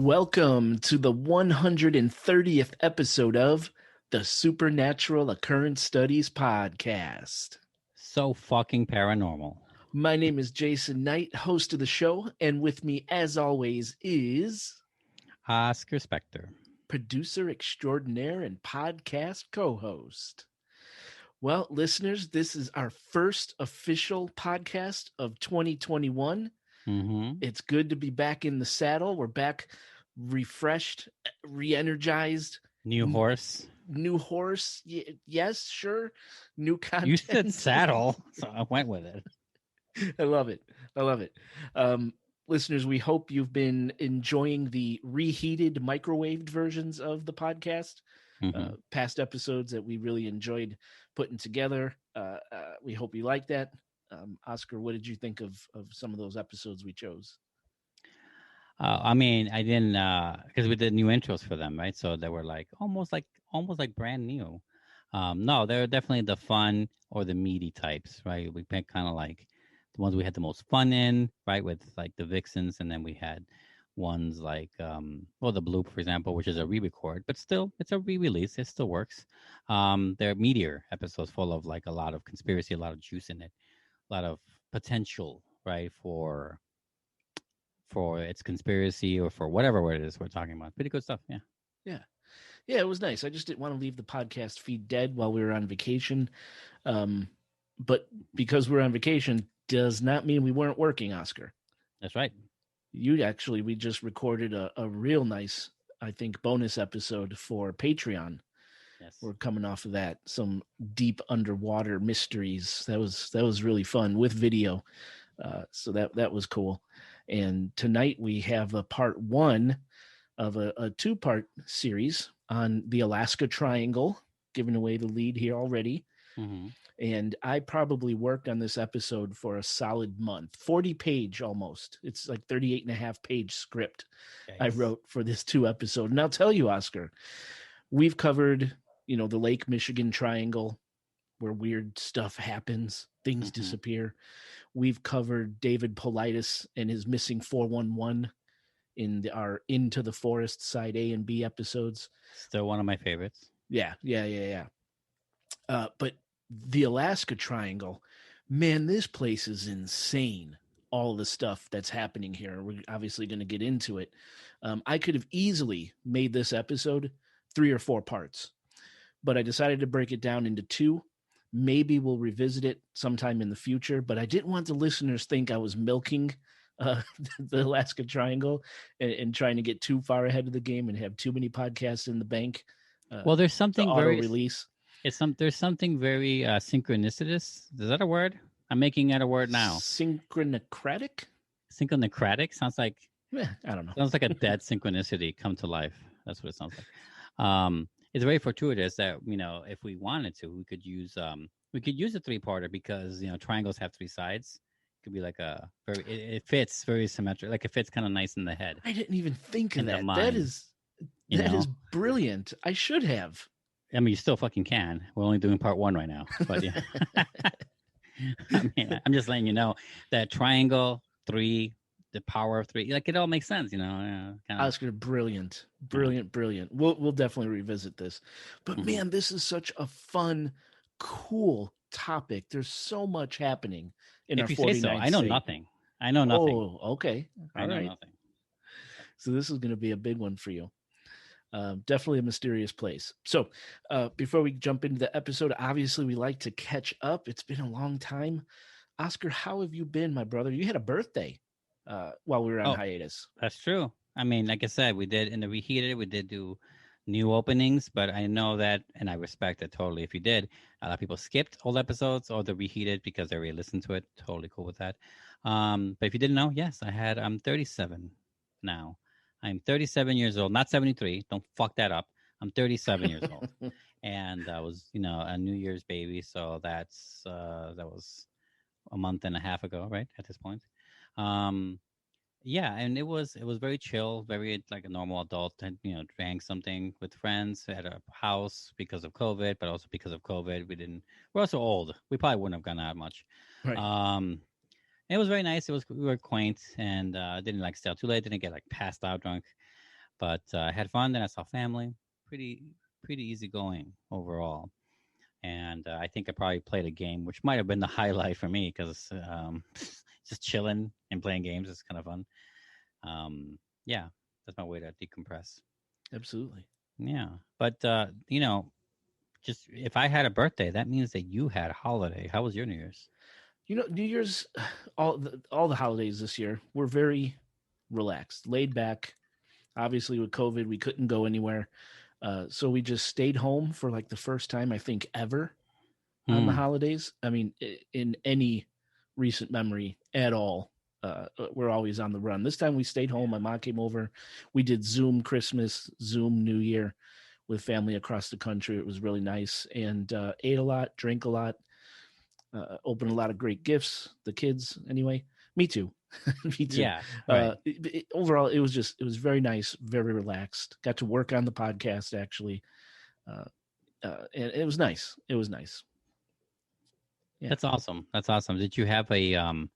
Welcome to the 130th episode of the Supernatural Occurrence Studies Podcast. So fucking paranormal. My name is Jason Knight, host of the show, and with me, as always, is Oscar Spector, producer extraordinaire and podcast co-host. Well, listeners, this is our first official podcast of 2021. It's good to be back in the saddle. We're back refreshed, re-energized. New horse. Yes, sure. New content. You said saddle, so I went with it. I love it. Listeners, we hope you've been enjoying the reheated, microwaved versions of the podcast. Past episodes that we really enjoyed putting together. We hope you like that. Oscar, what did you think of some of those episodes we chose? I mean, I didn't because we did new intros for them, right? So they were like almost like brand new. No, they're definitely the fun or the meaty types, right? We picked kind of like the ones we had the most fun in, right? With like the Vixens, and then we had ones like the Bloop, for example, which is a re-record, but still it's a re-release. It still works. They're meatier episodes full of like a lot of conspiracy, a lot of juice in it. A lot of potential, right, for its conspiracy or for whatever it is we're talking about. Pretty good stuff, yeah. It was nice. I just didn't want to leave the podcast feed dead while we were on vacation. But because we're on vacation does not mean we weren't working, Oscar. That's right. We just recorded a real nice, I think, bonus episode for Patreon. Yes. We're coming off of that, some deep underwater mysteries. That was really fun with video. So that was cool. And tonight we have a part one of a two-part series on the Alaska Triangle, giving away the lead here already. And I probably worked on this episode for a solid month, 40-page almost. It's like 38 and a half page script I wrote for this 2 episode. And I'll tell you, Oscar, we've covered the Lake Michigan Triangle, where weird stuff happens, things disappear. We've covered David Politis and his missing 411 in our Into the Forest side A and B episodes. Still one of my favorites. Yeah. But the Alaska Triangle, man, this place is insane. All the stuff that's happening here. We're obviously going to get into it. I could have easily made this episode 3 or 4 parts, but I decided to break it down into 2. Maybe we'll revisit it sometime in the future, but I didn't want the listeners think I was milking the Alaska Triangle and trying to get too far ahead of the game and have too many podcasts in the bank. Well, there's something very release. There's something very synchronicitous. Is that a word? I'm making it a word now. Synchronocratic? Synchronocratic sounds like I don't know. Sounds like a dead synchronicity come to life. That's what it sounds like. It's very fortuitous that if we wanted to, we could use a 3-parter because triangles have 3 sides. It could be like it fits very symmetric, like it fits kind of nice in the head. I didn't even think of that. That is brilliant. I should have. I mean, you still fucking can. We're only doing part 1 right now, but yeah. I mean, I'm just letting you know that triangle 3. The power of 3, like it all makes sense, Oscar, brilliant. We'll definitely revisit this, but man, this is such a fun, cool topic. There's so much happening in our 49th so. I know nothing. Oh, okay. I know nothing. So this is going to be a big one for you. Definitely a mysterious place. So before we jump into the episode, obviously we like to catch up. It's been a long time. Oscar, how have you been, my brother? You had a birthday while we were on hiatus. That's true. I mean, like I said, we did in the reheated, we did do new openings, but I know that, and I respect it totally. If you did, a lot of people skipped old episodes or the reheated because they already listened to it. Totally cool with that. But if you didn't know, yes, I'm 37 now. I'm 37 years old, not 73. Don't fuck that up. I'm 37 years old. And I was, a New Year's baby. So that was a month and a half ago, right? At this point. Yeah, and it was very chill, very like a normal adult, and drank something with friends at a house because of COVID, but also because of COVID, we're also old. We probably wouldn't have gone out much. Right. It was very nice. We were quaint and didn't like stay out too late, didn't get like passed out drunk. But I had fun. Then I saw family. Pretty pretty easygoing overall. And I think I probably played a game, which might have been the highlight for me because just chilling and playing games is kind of fun. Yeah, that's my way to decompress. Absolutely. Yeah, but just if I had a birthday, that means that you had a holiday. How was your New Year's? New Year's, all the holidays this year were very relaxed, laid back. Obviously, with COVID, we couldn't go anywhere, so we just stayed home for like the first time I think ever on the Hmm. holidays. I mean, in any recent memory at all. We're always on the run. This time we stayed home. My mom came over. We did Zoom Christmas, Zoom New Year with family across the country. It was really nice and ate a lot, drank a lot, opened a lot of great gifts. The kids, anyway. Me too. Me too. Yeah, right. Overall, it was very nice, very relaxed. Got to work on the podcast actually, uh, and it was nice. It was nice. Yeah. That's awesome. That's awesome. Did you have a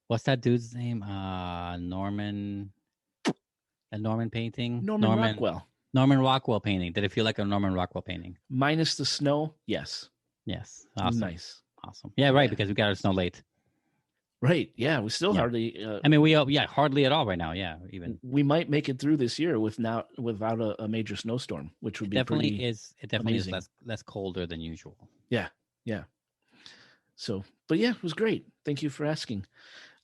what's that dude's name? Norman. A Norman painting. Norman Rockwell. Norman Rockwell painting. Did it feel like a Norman Rockwell painting? Minus the snow, yes. Yes. It was Awesome. nice. Awesome. Yeah, right. Yeah. Because we got our snow late. Right. Yeah. We still Yeah. hardly. I mean, hardly at all right now. Yeah, even we might make it through this year without a major snowstorm, which would be definitely pretty is. It definitely amazing. is less colder than usual. Yeah. Yeah. So, but yeah, it was great. Thank you for asking.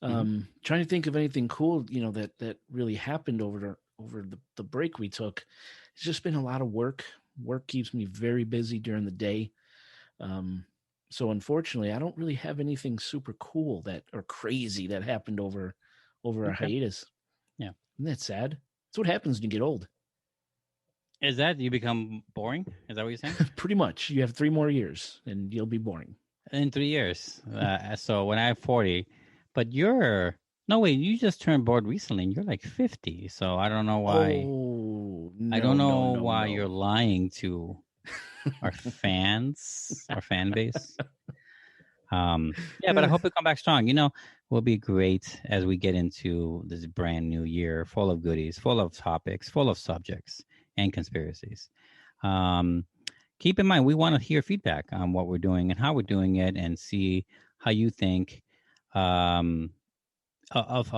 Trying to think of anything cool, that really happened over the break we took. It's just been a lot of work. Work keeps me very busy during the day. So unfortunately, I don't really have anything super cool or crazy that happened over our hiatus. Yeah. Isn't that sad? That's what happens when you get old. Is that you become boring? Is that what you're saying? Pretty much. You have 3 more years and you'll be boring. In 3 years. So when I have 40, but no wait, you just turned bored recently and you're like 50. So I don't know why. Oh, no, I don't know no, why no. you're lying to our fans, our fan base. Yeah, but I hope we come back strong. Will be great as we get into this brand new year, full of goodies, full of topics, full of subjects and conspiracies. Keep in mind, we want to hear feedback on what we're doing and how we're doing it, and see how you think of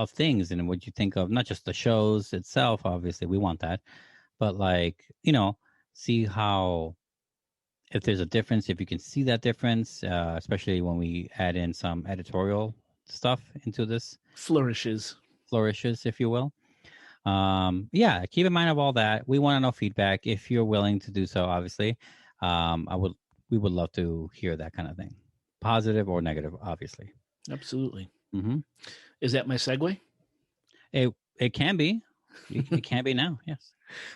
things and what you think of not just the shows itself. Obviously, we want that, but see how. If there's a difference, if you can see that difference, especially when we add in some editorial stuff into this. Flourishes, if you will. Yeah, keep in mind of all that. We want to know feedback if you're willing to do so, obviously. We would love to hear that kind of thing. Positive or negative, obviously. Absolutely. Mm-hmm. Is that my segue? It can be. It can be now, yes.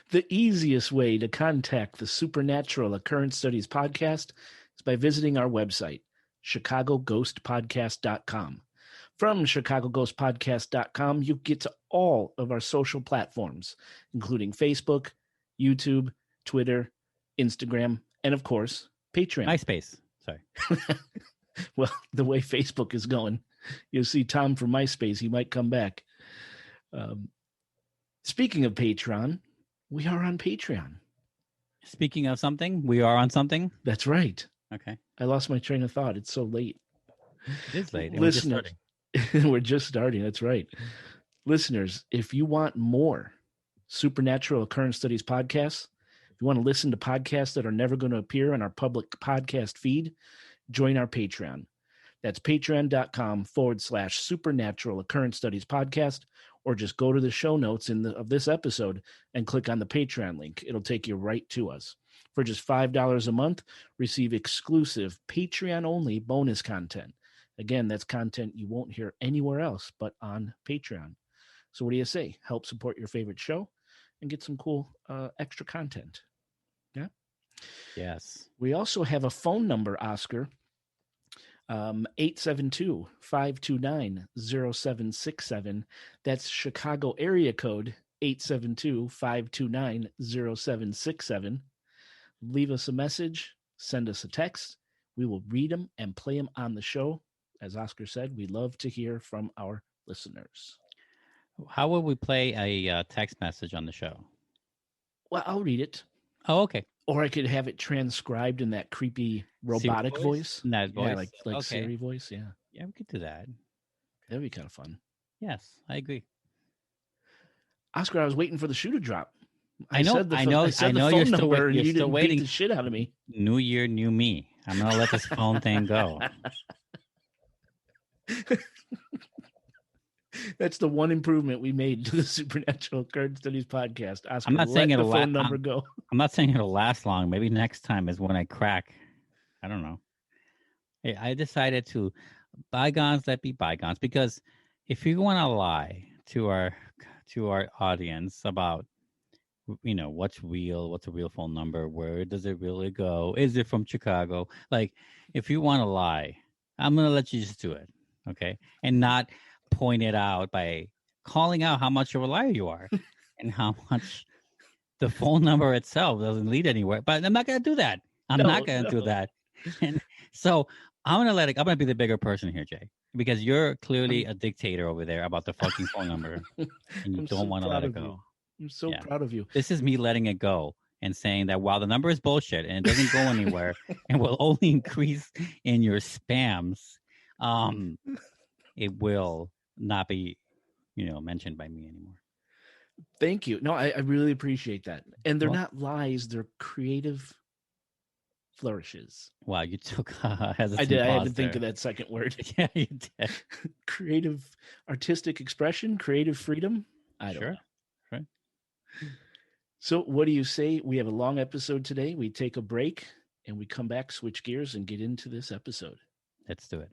The easiest way to contact the Supernatural Occurrence Studies Podcast is by visiting our website, chicagoghostpodcast.com. From chicagoghostpodcast.com, you get to all of our social platforms, including Facebook, YouTube, Twitter, Instagram, and of course, Patreon. MySpace. Sorry. Well, the way Facebook is going, you'll see Tom from MySpace. He might come back. Speaking of Patreon, we are on Patreon. Speaking of something, we are on something. That's right. Okay. I lost my train of thought. It's so late. It is late. Listeners, we're just starting. That's right. Listeners, if you want more Supernatural Occurrence Studies podcasts, if you want to listen to podcasts that are never going to appear on our public podcast feed, join our Patreon. That's patreon.com/Supernatural Occurrence Studies Podcast, or just go to the show notes of this episode and click on the Patreon link. It'll take you right to us. For just $5 a month, receive exclusive Patreon-only bonus content. Again, that's content you won't hear anywhere else but on Patreon. So what do you say? Help support your favorite show and get some cool extra content. Yeah? Yes. We also have a phone number, Oscar. 872-529-0767. That's Chicago area code 872-529-0767. Leave us a message, send us a text. We will read them and play them on the show. As Oscar said, we love to hear from our listeners. How would we play a text message on the show? Well, I'll read it. Oh, okay. Or I could have it transcribed in that creepy robotic Siri voice. In that Yeah, voice. like Okay. Siri voice. Yeah, Yeah, we could do that. that'd be kind of fun. Yes, I agree. Oscar, I was waiting for the shoe to drop. I know. I said the You're phone still number, and you're you still didn't beat waiting. the shit out of me. New year, new me. I'm gonna let this phone thing go. That's the one improvement we made to the Supernatural Occurrence Studies podcast. Oscar, I'm not saying let the it'll phone number go. I'm not saying it'll last long. Maybe next time is when I crack. I don't know. Hey, I decided to bygones let be bygones, because if you want to lie to our audience about what's a real phone number, where does it really go, is it from Chicago, like if you want to lie, I'm gonna let you just do it, okay, and not point it out by calling out how much of a liar you are and how much the phone number itself doesn't lead anywhere. But I'm not gonna do that. I'm not gonna do that. And so I'm gonna be the bigger person here, Jay, because you're clearly a dictator over there about the fucking phone number, and you don't want to let it go. I'm so proud of you. This is me letting it go and saying that while the number is bullshit and it doesn't go anywhere and will only increase in your spams, it will not be, mentioned by me anymore. Thank you. No, I really appreciate that. And they're not lies; they're creative flourishes. Wow, you took hesitant I did. I had to there. think of that second word. Yeah, you did. Creative, artistic expression, creative freedom. I don't know. Right. So, what do you say? We have a long episode today. We take a break and we come back, switch gears, and get into this episode. Let's do it.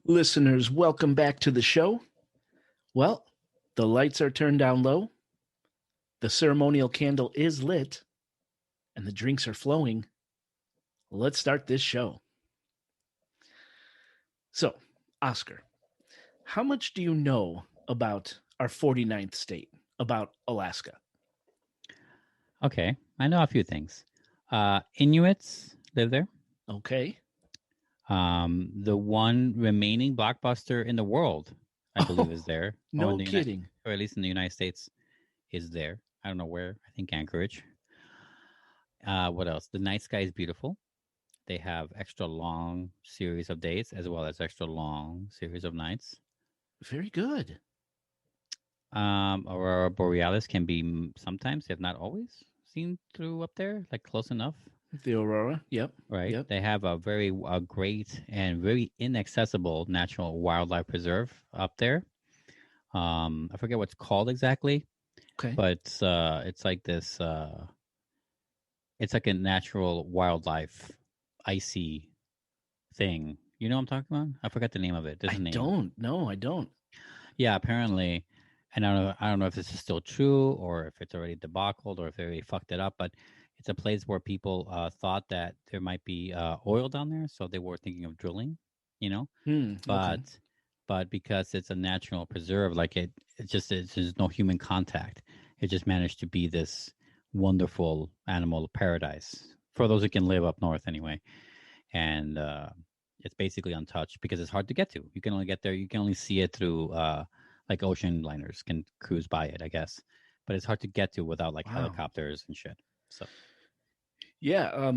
Listeners, welcome back to the show. Well, the lights are turned down low, the ceremonial candle is lit, and the drinks are flowing. Let's start this show. So, Oscar, how much do you know about our 49th state, about Alaska? Okay, I know a few things. Inuits live there. Okay. The one remaining blockbuster in the world, I believe, is there. No kidding. Or at least in the United States, is there. I don't know where. I think Anchorage. What else? The night sky is beautiful. They have extra long series of days as well as extra long series of nights. Very good. Aurora Borealis can be sometimes, if not always, seen through up there, like close enough. The Aurora, yep. Right. Yep. They have a very great and very inaccessible natural wildlife preserve up there. I forget what it's called exactly. Okay. But it's like this. It's like a natural wildlife icy thing. You know what I'm talking about? I forgot the name of it. There's a name. I don't. Yeah, apparently, and I don't know if this is still true or if it's already debacled or if they already fucked it up, but it's a place where people thought that there might be oil down there, so they were thinking of drilling, Okay. But because it's a natural preserve, like there's no human contact. It just managed to be this wonderful animal paradise for those who can live up north anyway. And it's basically untouched because it's hard to get to. You can only get there. You can only see it through like ocean liners can cruise by it, I guess. But it's hard to get to without like helicopters and shit. So, yeah.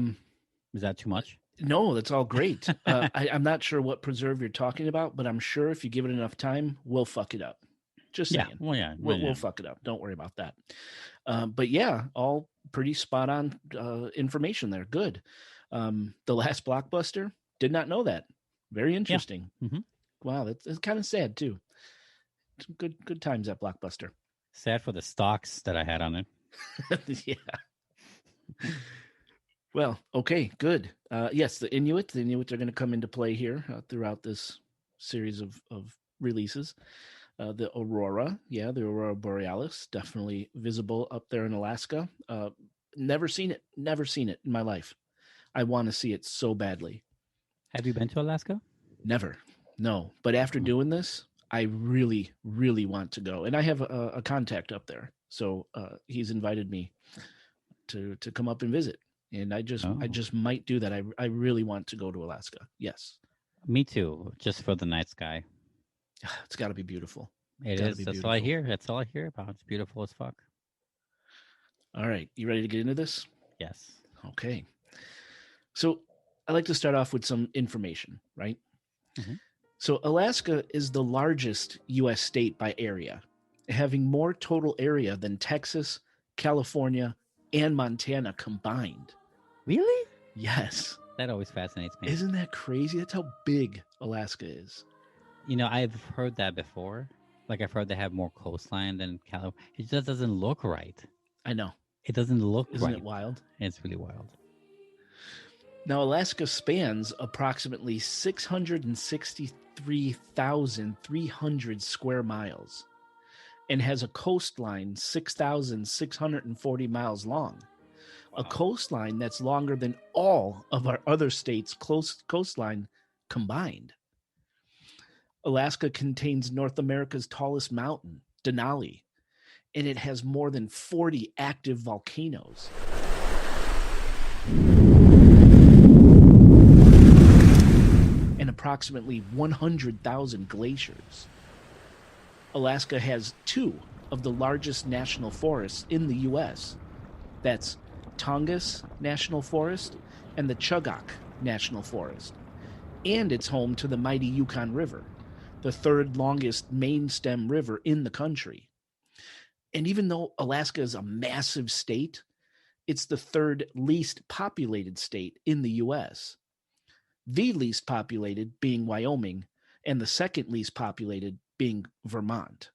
Is that too much? No, that's all great. I'm not sure what preserve you're talking about, but I'm sure if you give it enough time, we'll fuck it up. Just saying. Yeah. We'll fuck it up. Don't worry about that. But yeah, all pretty spot on information there. Good. The last blockbuster, did not know that. Very interesting. Mm-hmm. Wow, that's kind of sad too. Good times at Blockbuster. Sad for the stocks that I had on it. Yeah. Well, okay, good. Yes, the Inuits are going to come into play here throughout this series of releases. The Aurora Borealis, definitely visible up there in Alaska. Never seen it in my life. I want to see it so badly. Have you been to Alaska? Never, no. But after doing this, I really, really want to go, and I have a contact up there, so he's invited me to come up and visit. And I just might do that. I really want to go to Alaska. Yes. Me too. Just for the night sky. It's got to be beautiful. It is. That's all I hear. That's all I hear about. It's beautiful as fuck. All right. You ready to get into this? Yes. Okay. So I like to start off with some information, right? Mm-hmm. So Alaska is the largest U.S. state by area, having more total area than Texas, California, and Montana combined. Really? Yes. That always fascinates me. Isn't that crazy? That's how big Alaska is. You know, I've heard that before. Like, I've heard they have more coastline than California. It just doesn't look right. I know. It doesn't look Isn't right. it wild? It's really wild. Now, Alaska spans approximately 663,300 square miles and has a coastline 6,640 miles long. Wow. A coastline that's longer than all of our other states' coastline combined. Alaska contains North America's tallest mountain, Denali, and it has more than 40 active volcanoes. And approximately 100,000 glaciers. Alaska has two of the largest national forests in the U.S. That's Tongass National Forest and the Chugach National Forest. And it's home to the mighty Yukon River, the third longest main stem river in the country. And even though Alaska is a massive state, it's the third least populated state in the U.S. The least populated being Wyoming, and the second least populated being Vermont.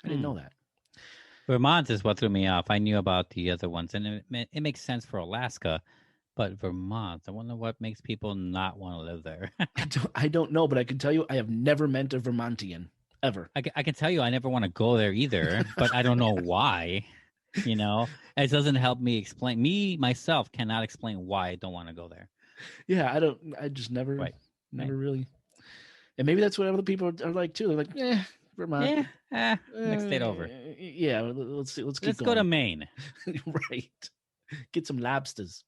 I didn't know that. Vermont is what threw me off. I knew about the other ones, and it makes sense for Alaska, but Vermont, I wonder what makes people not want to live there. I don't know, but I can tell you I have never met a Vermontian, ever. I can tell you I never want to go there either, but I don't know why. You know, it doesn't help me explain. Me, myself, cannot explain why I don't want to go there. Yeah, I just never really. And maybe that's what other people are like too. They're like, Vermont. Next state over. Yeah, let's see. Let's go to Maine. Right. Get some lobsters.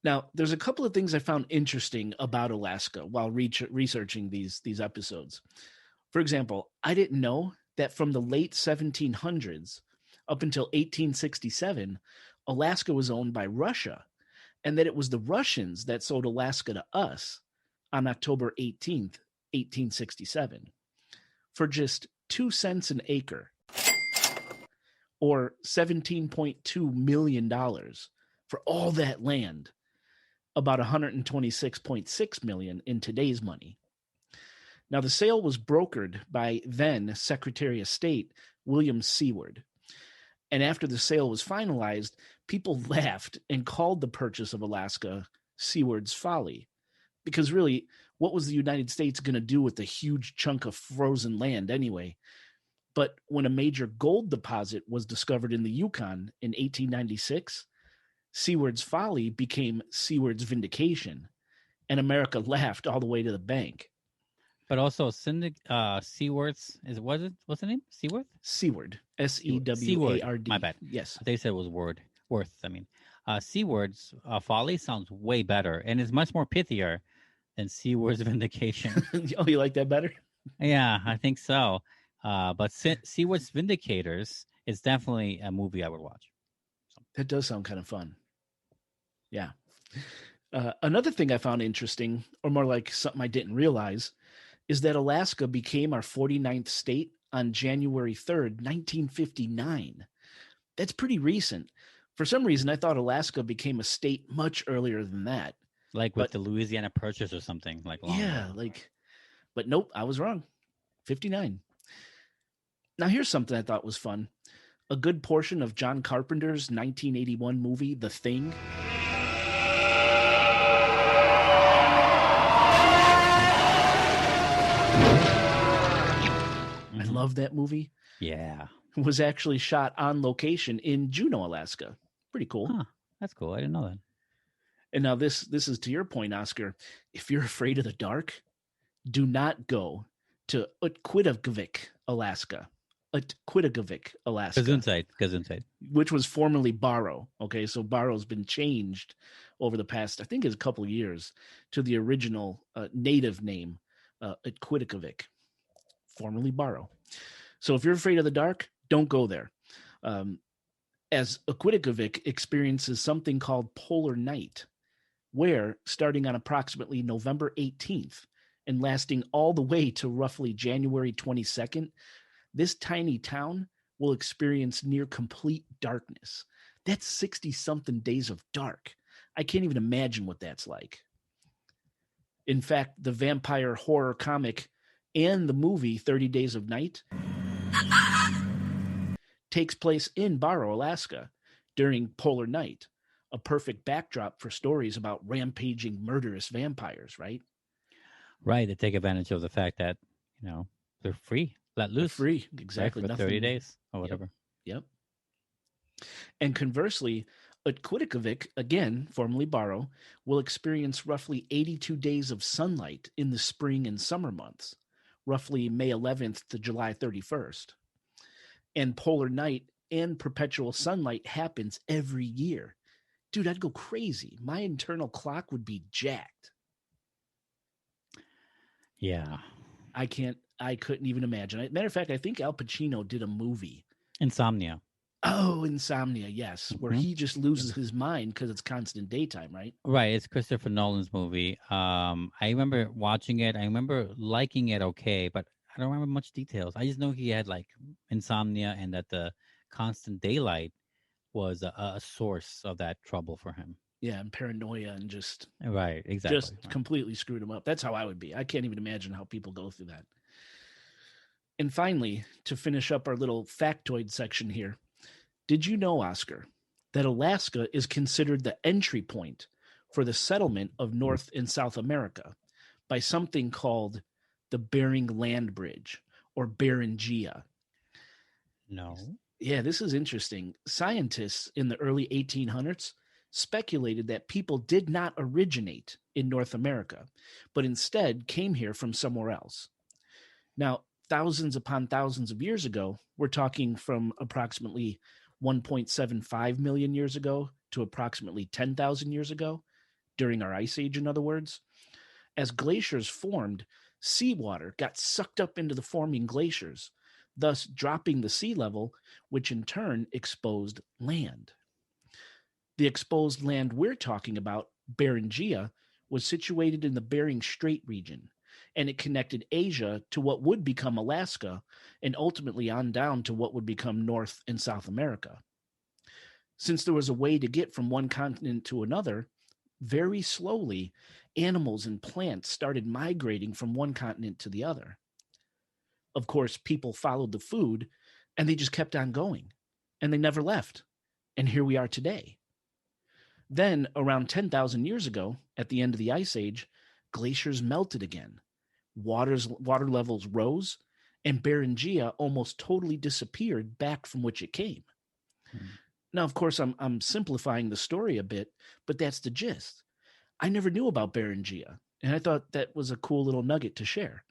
Now, there's a couple of things I found interesting about Alaska while researching these episodes. For example, I didn't know that from the late 1700s up until 1867, Alaska was owned by Russia, and that it was the Russians that sold Alaska to us on October 18th, 1867, for just 2 cents an acre, or $17.2 million for all that land, about $126.6 million in today's money. Now, the sale was brokered by then Secretary of State William Seward. And after the sale was finalized, people laughed and called the purchase of Alaska Seward's folly. Because really, what was the United States going to do with a huge chunk of frozen land anyway? But when a major gold deposit was discovered in the Yukon in 1896, Seward's folly became Seward's vindication, and America laughed all the way to the bank. But also, Seaworth's what's the name? Seaworth? Seward, Seward. My bad. Yes, they said it was Worth. I mean, Seward's folly sounds way better and is much more pithier than Seward's vindication. Oh, you like that better? Yeah, I think so. But Seward's Vindicators is definitely a movie I would watch. So. That does sound kind of fun. Yeah. Another thing I found interesting, or more like something I didn't realize, is that Alaska became our 49th state on January 3rd, 1959. That's pretty recent. For some reason, I thought Alaska became a state much earlier than that. Like with But the Louisiana Purchase or something, like long yeah, ago. but nope, I was wrong. 59. Now here's something I thought was fun. A good portion of John Carpenter's 1981 movie, The Thing. I love that movie. Yeah. Was actually shot on location in Juneau, Alaska. Pretty cool. Huh. That's cool. I didn't know that. And now this is to your point, Oscar. If you're afraid of the dark, do not go to Utqiagvik, Alaska. Utqiagvik, Alaska. Gesundheit. Which was formerly Barrow. Okay, so Barrow's been changed over the past, I think it's a couple of years, to the original native name, Utqiagvik, formerly Barrow. So if you're afraid of the dark, don't go there. As Utqiagvik experiences something called polar night, where starting on approximately November 18th and lasting all the way to roughly January 22nd, this tiny town will experience near complete darkness. That's 60-something days of dark. I can't even imagine what that's like. In fact, the vampire horror comic and the movie 30 Days of Night takes place in Barrow, Alaska during polar night, a perfect backdrop for stories about rampaging, murderous vampires, right? Right. They take advantage of the fact that, they're free, let loose. They're free, exactly. Right, for 30 days or whatever. Yep. And conversely, Utqiagvik, again, formerly Barrow, will experience roughly 82 days of sunlight in the spring and summer months, roughly May 11th to July 31st. And polar night and perpetual sunlight happens every year. Dude, I'd go crazy. My internal clock would be jacked. Yeah. I couldn't even imagine. Matter of fact, I think Al Pacino did a movie. Insomnia. Oh, Insomnia, yes, where he just loses his mind because it's constant daytime, right? Right. It's Christopher Nolan's movie. I remember watching it. I remember liking it okay, but I don't remember much details. I just know he had like insomnia and that the constant daylight was a source of that trouble for him. Yeah, and paranoia and just Right, exactly. Completely screwed him up. That's how I would be. I can't even imagine how people go through that. And finally, to finish up our little factoid section here, did you know, Oscar, that Alaska is considered the entry point for the settlement of North and South America by something called the Bering Land Bridge, or Beringia? No. Yeah, this is interesting. Scientists in the early 1800s speculated that people did not originate in North America, but instead came here from somewhere else. Now, thousands upon thousands of years ago, we're talking from approximately 1.75 million years ago to approximately 10,000 years ago, during our ice age, in other words, as glaciers formed, seawater got sucked up into the forming glaciers, thus dropping the sea level, which in turn exposed land. The exposed land we're talking about, Beringia, was situated in the Bering Strait region, and it connected Asia to what would become Alaska, and ultimately on down to what would become North and South America. Since there was a way to get from one continent to another, very slowly, animals and plants started migrating from one continent to the other. Of course, people followed the food, and they just kept on going, and they never left. And here we are today. Then, around 10,000 years ago, at the end of the Ice Age, glaciers melted again. Water levels rose, and Beringia almost totally disappeared back from which it came. Now, of course, I'm simplifying the story a bit, but that's the gist. I never knew about Beringia, and I thought that was a cool little nugget to share.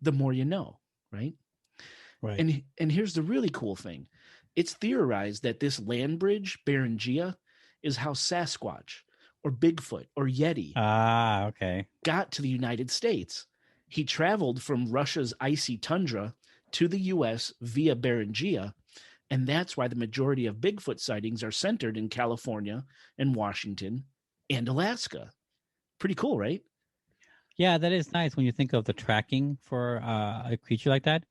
The more you know, right? Right. And here's the really cool thing. It's theorized that this land bridge, Beringia, is how Sasquatch or Bigfoot or Yeti Okay. got to the United States. He traveled from Russia's icy tundra to the U.S. via Beringia, and that's why the majority of Bigfoot sightings are centered in California and Washington and Alaska. Pretty cool, right? Yeah, that is nice when you think of the tracking for a creature like that.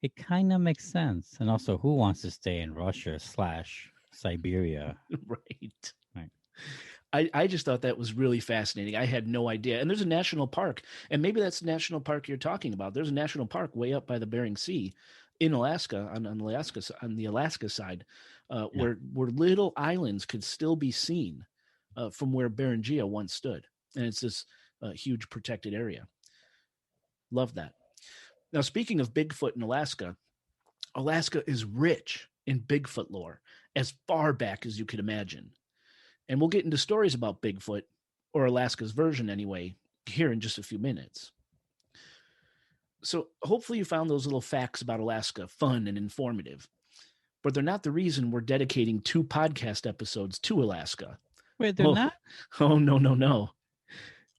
It kind of makes sense. And also, who wants to stay in Russia / Siberia? Right. Right. I just thought that was really fascinating. I had no idea. And there's a national park, and maybe that's the national park you're talking about. There's a national park way up by the Bering Sea in Alaska, on the Alaska side, Yeah. where little islands could still be seen from where Beringia once stood. And it's this huge protected area. Love that. Now, speaking of Bigfoot in Alaska, Alaska is rich in Bigfoot lore as far back as you could imagine. And we'll get into stories about Bigfoot, or Alaska's version anyway, here in just a few minutes. So hopefully you found those little facts about Alaska fun and informative. But they're not the reason we're dedicating 2 podcast episodes to Alaska. Wait, they're Oh, not? oh no, no, no.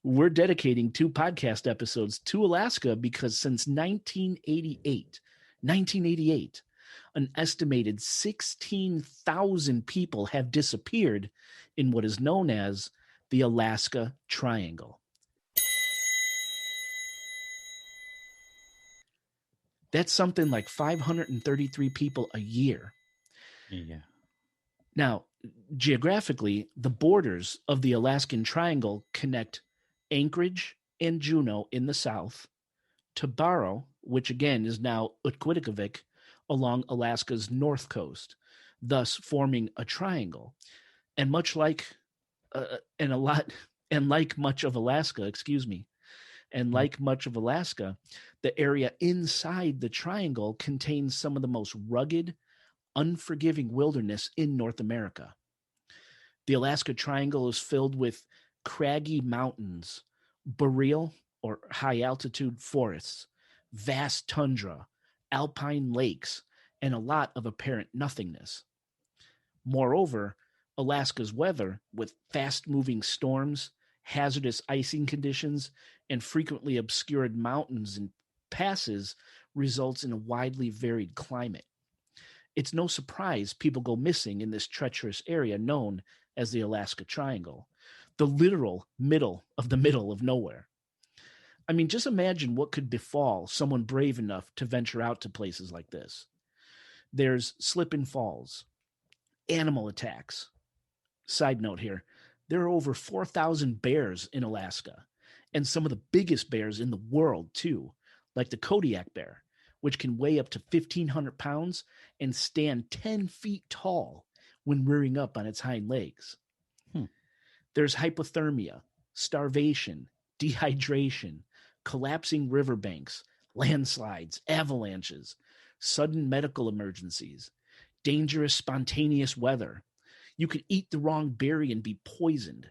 We're dedicating 2 podcast episodes to Alaska because since 1988, an estimated 16,000 people have disappeared in what is known as the Alaska Triangle. That's something like 533 people a year. Yeah. Now, geographically, the borders of the Alaskan Triangle connect Anchorage and Juneau in the south to Barrow, which again is now Utqiagvik, along Alaska's north coast, thus forming a triangle. And much like much of Alaska, the area inside the triangle contains some of the most rugged, unforgiving wilderness in North America. The Alaska Triangle is filled with craggy mountains, boreal or high altitude forests, vast tundra, alpine lakes, and a lot of apparent nothingness. Moreover, Alaska's weather, with fast moving storms, hazardous icing conditions, and frequently obscured mountains and passes, results in a widely varied climate. It's no surprise people go missing in this treacherous area known as the Alaska Triangle, the literal middle of nowhere. I mean, just imagine what could befall someone brave enough to venture out to places like this. There's slip and falls, animal attacks. Side note here, there are over 4,000 bears in Alaska, and some of the biggest bears in the world, too, like the Kodiak bear, which can weigh up to 1,500 pounds and stand 10 feet tall when rearing up on its hind legs. There's hypothermia, starvation, dehydration, collapsing riverbanks, landslides, avalanches, sudden medical emergencies, dangerous spontaneous weather. You could eat the wrong berry and be poisoned.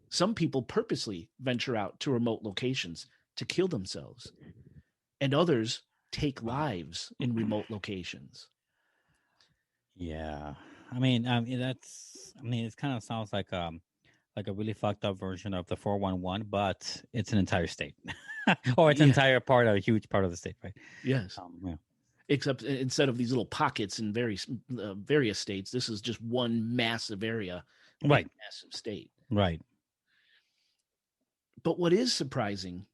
Some people purposely venture out to remote locations to kill themselves, and others take lives in remote locations. Yeah. It kind of sounds like a really fucked up version of the 411, but it's an entire state. Or it's an entire part, a huge part of the state, right? Yes. Yeah. Except instead of these little pockets in various states, this is just one massive area, Right. massive state. Right. But what is surprising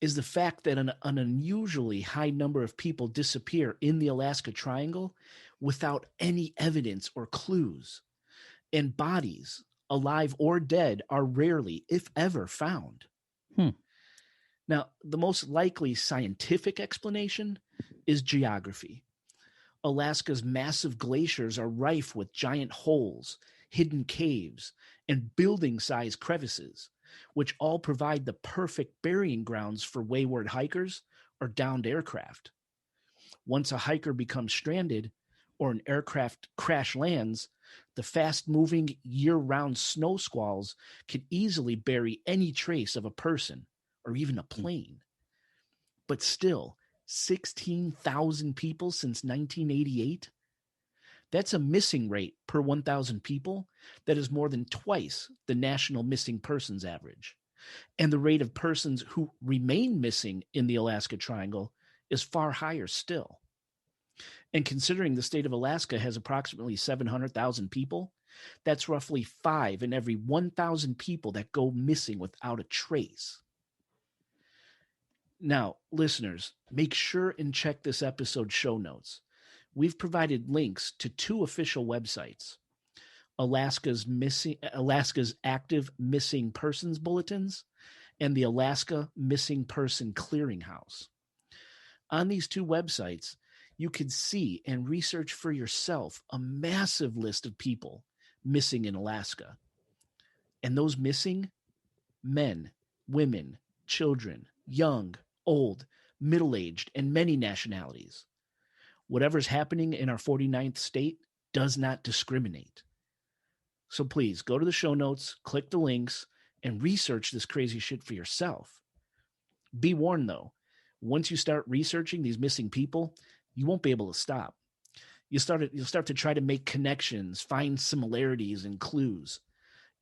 is the fact that an unusually high number of people disappear in the Alaska Triangle without any evidence or clues, and bodies, alive or dead, are rarely, if ever, found. Now, the most likely scientific explanation is geography. Alaska's massive glaciers are rife with giant holes, hidden caves, and building-sized crevices, which all provide the perfect burying grounds for wayward hikers or downed aircraft. Once a hiker becomes stranded or an aircraft crash lands, the fast-moving year-round snow squalls can easily bury any trace of a person or even a plane. But still, 16,000 people since 1988? That's a missing rate per 1,000 people that is more than twice the national missing persons average. And the rate of persons who remain missing in the Alaska Triangle is far higher still. And considering the state of Alaska has approximately 700,000 people, that's roughly 5 in every 1,000 people that go missing without a trace. Now, listeners, make sure and check this episode's show notes. We've provided links to 2 official websites. Alaska's active missing persons bulletins, and the Alaska Missing Person Clearinghouse. On these two websites, you could see and research for yourself a massive list of people missing in Alaska. And those missing: men, women, children, young, old, middle-aged, and many nationalities. Whatever's happening in our 49th state does not discriminate. So please go to the show notes, click the links, and research this crazy shit for yourself. Be warned, though, once you start researching these missing people, you won't be able to stop. You'll start to try to make connections, find similarities and clues.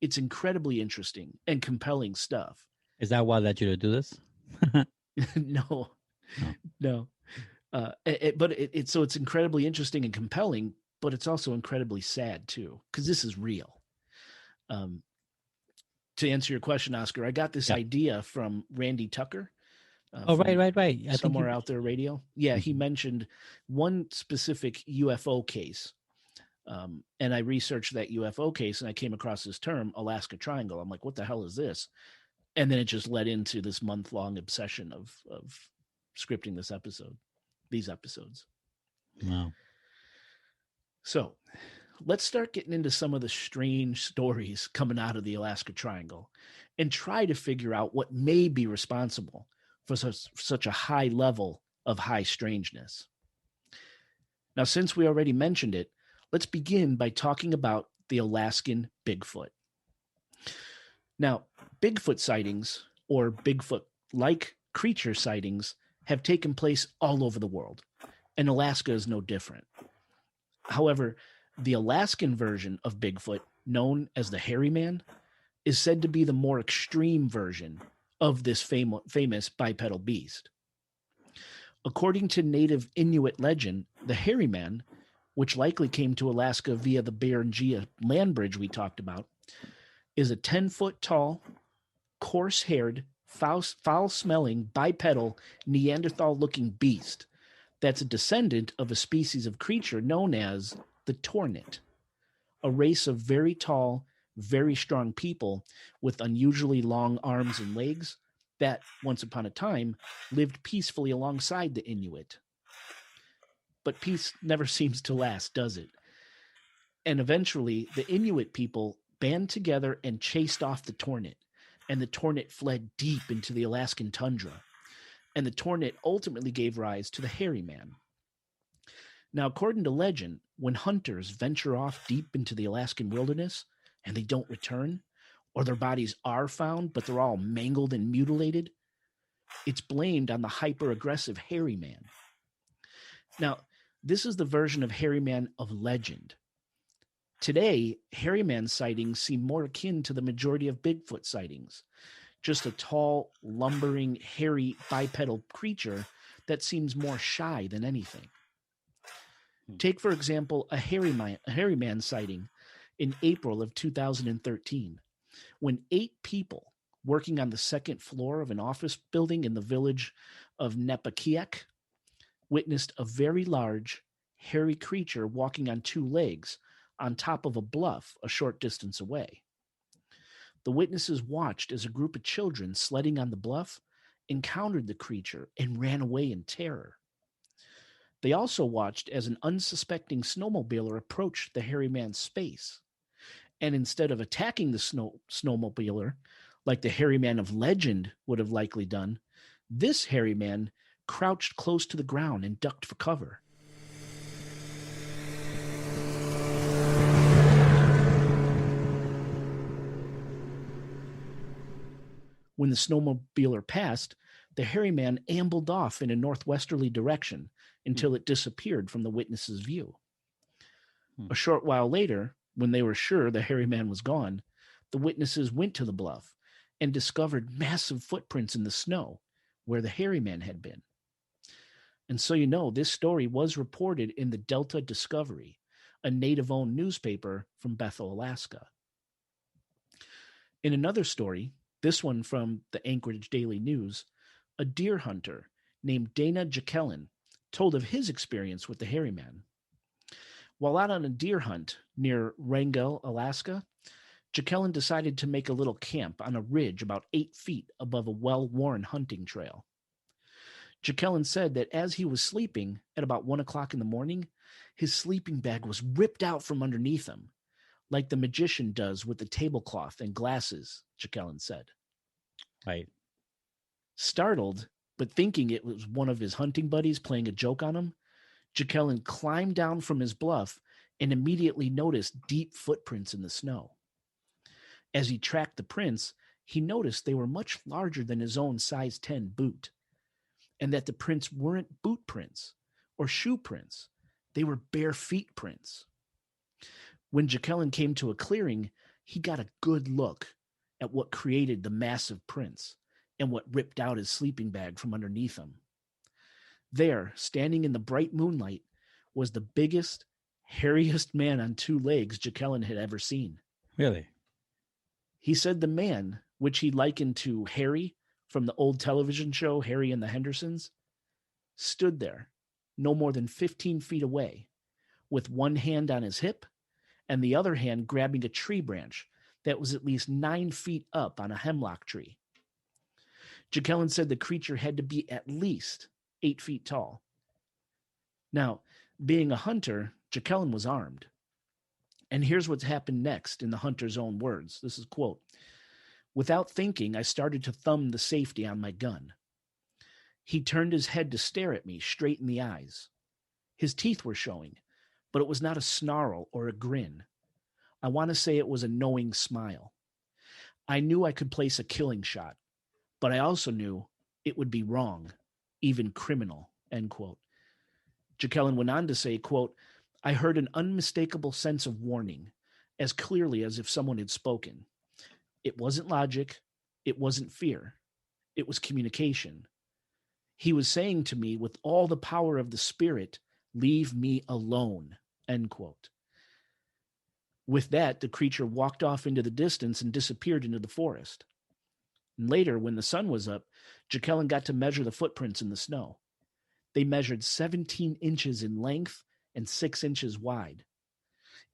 It's incredibly interesting and compelling stuff. Is that why I let you to do this? No. But it's incredibly interesting and compelling, but it's also incredibly sad too, because this is real. To answer your question, Oscar, I got this idea from Randy Tucker. Right. Somewhere out there radio. Yeah, he mentioned one specific UFO case. And I researched that UFO case and I came across this term, Alaska Triangle. I'm like, what the hell is this? And then it just led into this month-long obsession of scripting these episodes. Wow. So let's start getting into some of the strange stories coming out of the Alaska Triangle and try to figure out what may be responsible for such a high level of high strangeness. Now, since we already mentioned it, let's begin by talking about the Alaskan Bigfoot. Now, Bigfoot sightings, or Bigfoot-like creature sightings, have taken place all over the world, and Alaska is no different. However, the Alaskan version of Bigfoot, known as the Hairy Man, is said to be the more extreme version of this famous bipedal beast. According to native Inuit legend, the Hairy Man, which likely came to Alaska via the Beringia land bridge we talked about, is a 10-foot tall, coarse-haired, foul-smelling, bipedal, Neanderthal-looking beast that's a descendant of a species of creature known as the Tornit, a race of very tall, very strong people with unusually long arms and legs that, once upon a time, lived peacefully alongside the Inuit. But peace never seems to last, does it? And eventually, the Inuit people band together and chased off the Tornit, and the Tornit fled deep into the Alaskan tundra, and the Tornit ultimately gave rise to the Hairy Man. Now, according to legend, when hunters venture off deep into the Alaskan wilderness and they don't return, or their bodies are found but they're all mangled and mutilated, it's blamed on the hyper-aggressive Hairy Man. Now, this is the version of Hairy Man of legend. Today, Hairy Man sightings seem more akin to the majority of Bigfoot sightings, just a tall, lumbering, hairy, bipedal creature that seems more shy than anything. Take, for example, a Hairy Man sighting in April of 2013, when 8 people working on the second floor of an office building in the village of Nepakiek witnessed a very large, hairy creature walking on 2 legs on top of a bluff a short distance away. The witnesses watched as a group of children sledding on the bluff encountered the creature and ran away in terror. They also watched as an unsuspecting snowmobiler approached the Hairy Man's space. And instead of attacking the snowmobiler, like the Hairy Man of legend would have likely done, this Hairy Man crouched close to the ground and ducked for cover. When the snowmobiler passed, the Hairy Man ambled off in a northwesterly direction until it disappeared from the witness's view. A short while later, when they were sure the Hairy Man was gone, the witnesses went to the bluff and discovered massive footprints in the snow where the Hairy Man had been. And so this story was reported in the Delta Discovery, a native-owned newspaper from Bethel, Alaska. In another story, this one from the Anchorage Daily News, a deer hunter named Dana Jacqueline told of his experience with the Hairy Man. While out on a deer hunt near Wrangell, Alaska, Jacqueline decided to make a little camp on a ridge about 8 feet above a well-worn hunting trail. Jacqueline said that as he was sleeping at about 1 o'clock in the morning, his sleeping bag was ripped out from underneath him, like the magician does with the tablecloth and glasses, Jacqueline said. Right. Startled, but thinking it was one of his hunting buddies playing a joke on him, Jacqueline climbed down from his bluff and immediately noticed deep footprints in the snow. As he tracked the prints, he noticed they were much larger than his own size 10 boot, and that the prints weren't boot prints or shoe prints. They were bare feet prints. When Jacqueline came to a clearing, he got a good look at what created the massive prints and what ripped out his sleeping bag from underneath him. There, standing in the bright moonlight, was the biggest, hairiest man on 2 legs Jacqueline had ever seen. Really? He said the man, which he likened to Harry from the old television show Harry and the Hendersons, stood there, no more than 15 feet away, with one hand on his hip and the other hand grabbing a tree branch that was at least 9 feet up on a hemlock tree. Jacqueline said the creature had to be at least 8 feet tall. Now, being a hunter, Jacqueline was armed. And here's what's happened next in the hunter's own words. This is quote, "Without thinking, I started to thumb the safety on my gun. He turned his head to stare at me straight in the eyes. His teeth were showing, but it was not a snarl or a grin. I want to say it was a knowing smile. I knew I could place a killing shot, but I also knew it would be wrong, even criminal," end quote. Jacqueline went on to say, quote, "I heard an unmistakable sense of warning, as clearly as if someone had spoken. It wasn't logic. It wasn't fear. It was communication. He was saying to me with all the power of the spirit, 'Leave me alone,'" end quote. With that, the creature walked off into the distance and disappeared into the forest. And later, when the sun was up, Jacqueline got to measure the footprints in the snow. They measured 17 inches in length and 6 inches wide.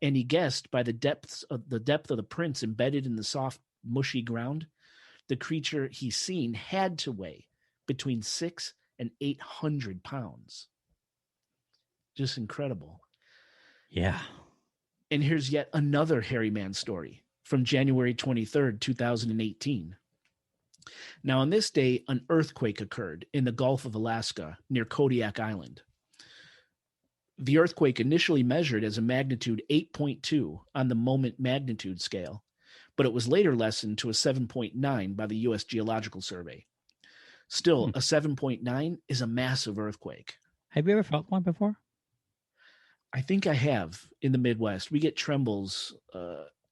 And he guessed by the depth of the prints embedded in the soft, mushy ground, the creature he's seen had to weigh between 600 and 800 pounds. Just incredible. Yeah. And here's yet another hairy man story from January 23rd, 2018. Now, on this day, an earthquake occurred in the Gulf of Alaska near Kodiak Island. The earthquake initially measured as a magnitude 8.2 on the moment magnitude scale, but it was later lessened to a 7.9 by the U.S. Geological Survey. Still, a 7.9 is a massive earthquake. Have you ever felt one before? I think I have in the Midwest. We get trembles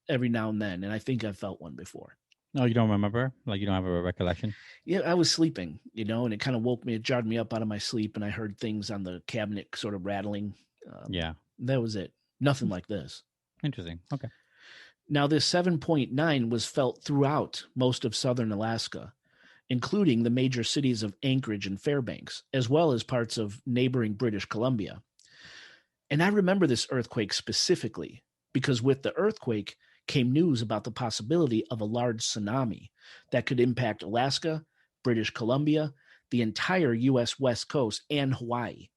every now and then, and I think I've felt one before. No, you don't remember? Like you don't have a recollection? Yeah, I was sleeping, and it kind of woke me, it jarred me up out of my sleep, and I heard things on the cabinet sort of rattling. Yeah. That was it. Nothing like this. Interesting. Okay. Now, this 7.9 was felt throughout most of southern Alaska, including the major cities of Anchorage and Fairbanks, as well as parts of neighboring British Columbia. And I remember this earthquake specifically because with the earthquake came news about the possibility of a large tsunami that could impact Alaska, British Columbia, the entire U.S. West Coast, and Hawaii.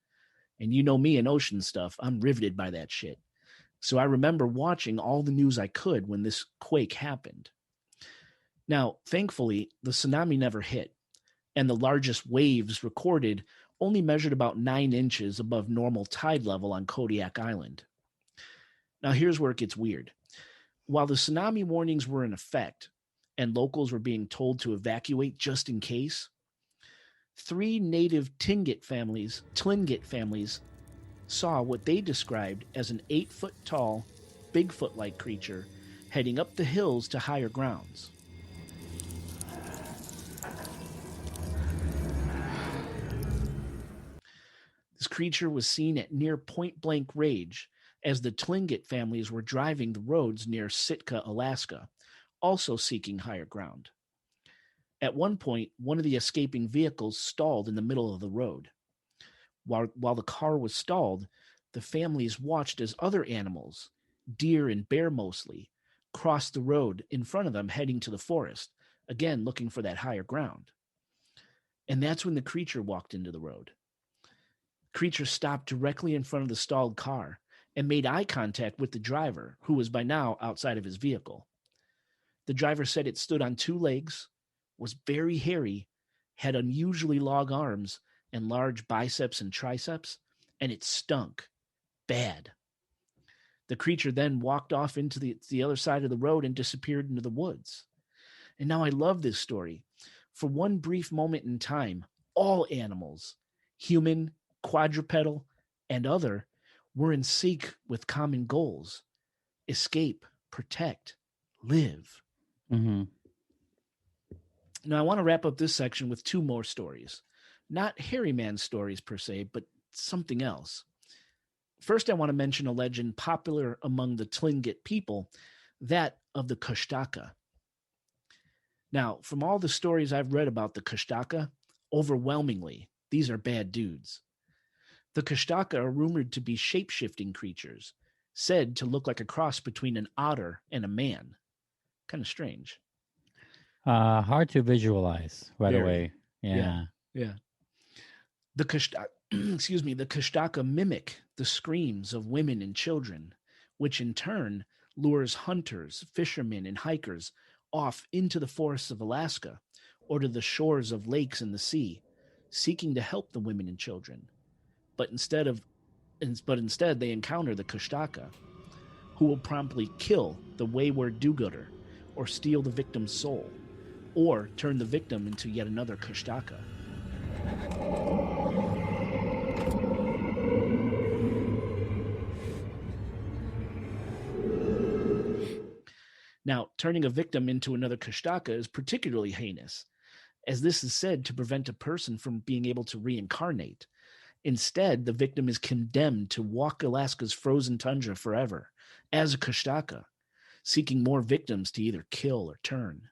And you know me and ocean stuff, I'm riveted by that shit. So I remember watching all the news I could when this quake happened. Now, thankfully, the tsunami never hit, and the largest waves recorded only measured about 9 inches above normal tide level on Kodiak Island. Now, here's where it gets weird. While the tsunami warnings were in effect and locals were being told to evacuate just in case, 3 native Tlingit families saw what they described as an 8-foot-tall, Bigfoot-like creature heading up the hills to higher grounds. This creature was seen at near point-blank range as the Tlingit families were driving the roads near Sitka, Alaska, also seeking higher ground. At one point, one of the escaping vehicles stalled in the middle of the road. While the car was stalled, the families watched as other animals, deer and bear mostly, crossed the road in front of them heading to the forest, again looking for that higher ground. And that's when the creature walked into the road. Creature stopped directly in front of the stalled car and made eye contact with the driver, who was by now outside of his vehicle. The driver said it stood on two legs, was very hairy, had unusually long arms and large biceps and triceps, and it stunk bad. The creature then walked off into the other side of the road and disappeared into the woods. And now I love this story. For one brief moment in time, all animals, human, quadrupedal, and other, were in sync with common goals: escape, protect, live. Mm-hmm. Now, I want to wrap up this section with two more stories. Not hairy man stories per se, but something else. First, I want to mention a legend popular among the Tlingit people, that of the Kushtaka. Now, from all the stories I've read about the Kushtaka, overwhelmingly, these are bad dudes. The Kushtaka are rumored to be shape-shifting creatures, said to look like a cross between an otter and a man. Kind of strange. Hard to visualize right Very. away. Yeah. The Kushtaka mimic the screams of women and children, which in turn lures hunters, fishermen, and hikers off into the forests of Alaska or to the shores of lakes and the sea, seeking to help the women and children. But instead they encounter the Kushtaka, who will promptly kill the wayward do-gooder or steal the victim's soul, or turn the victim into yet another Kushtaka. Now, turning a victim into another Kushtaka is particularly heinous, as this is said to prevent a person from being able to reincarnate. Instead, the victim is condemned to walk Alaska's frozen tundra forever as a Kushtaka, seeking more victims to either kill or turn.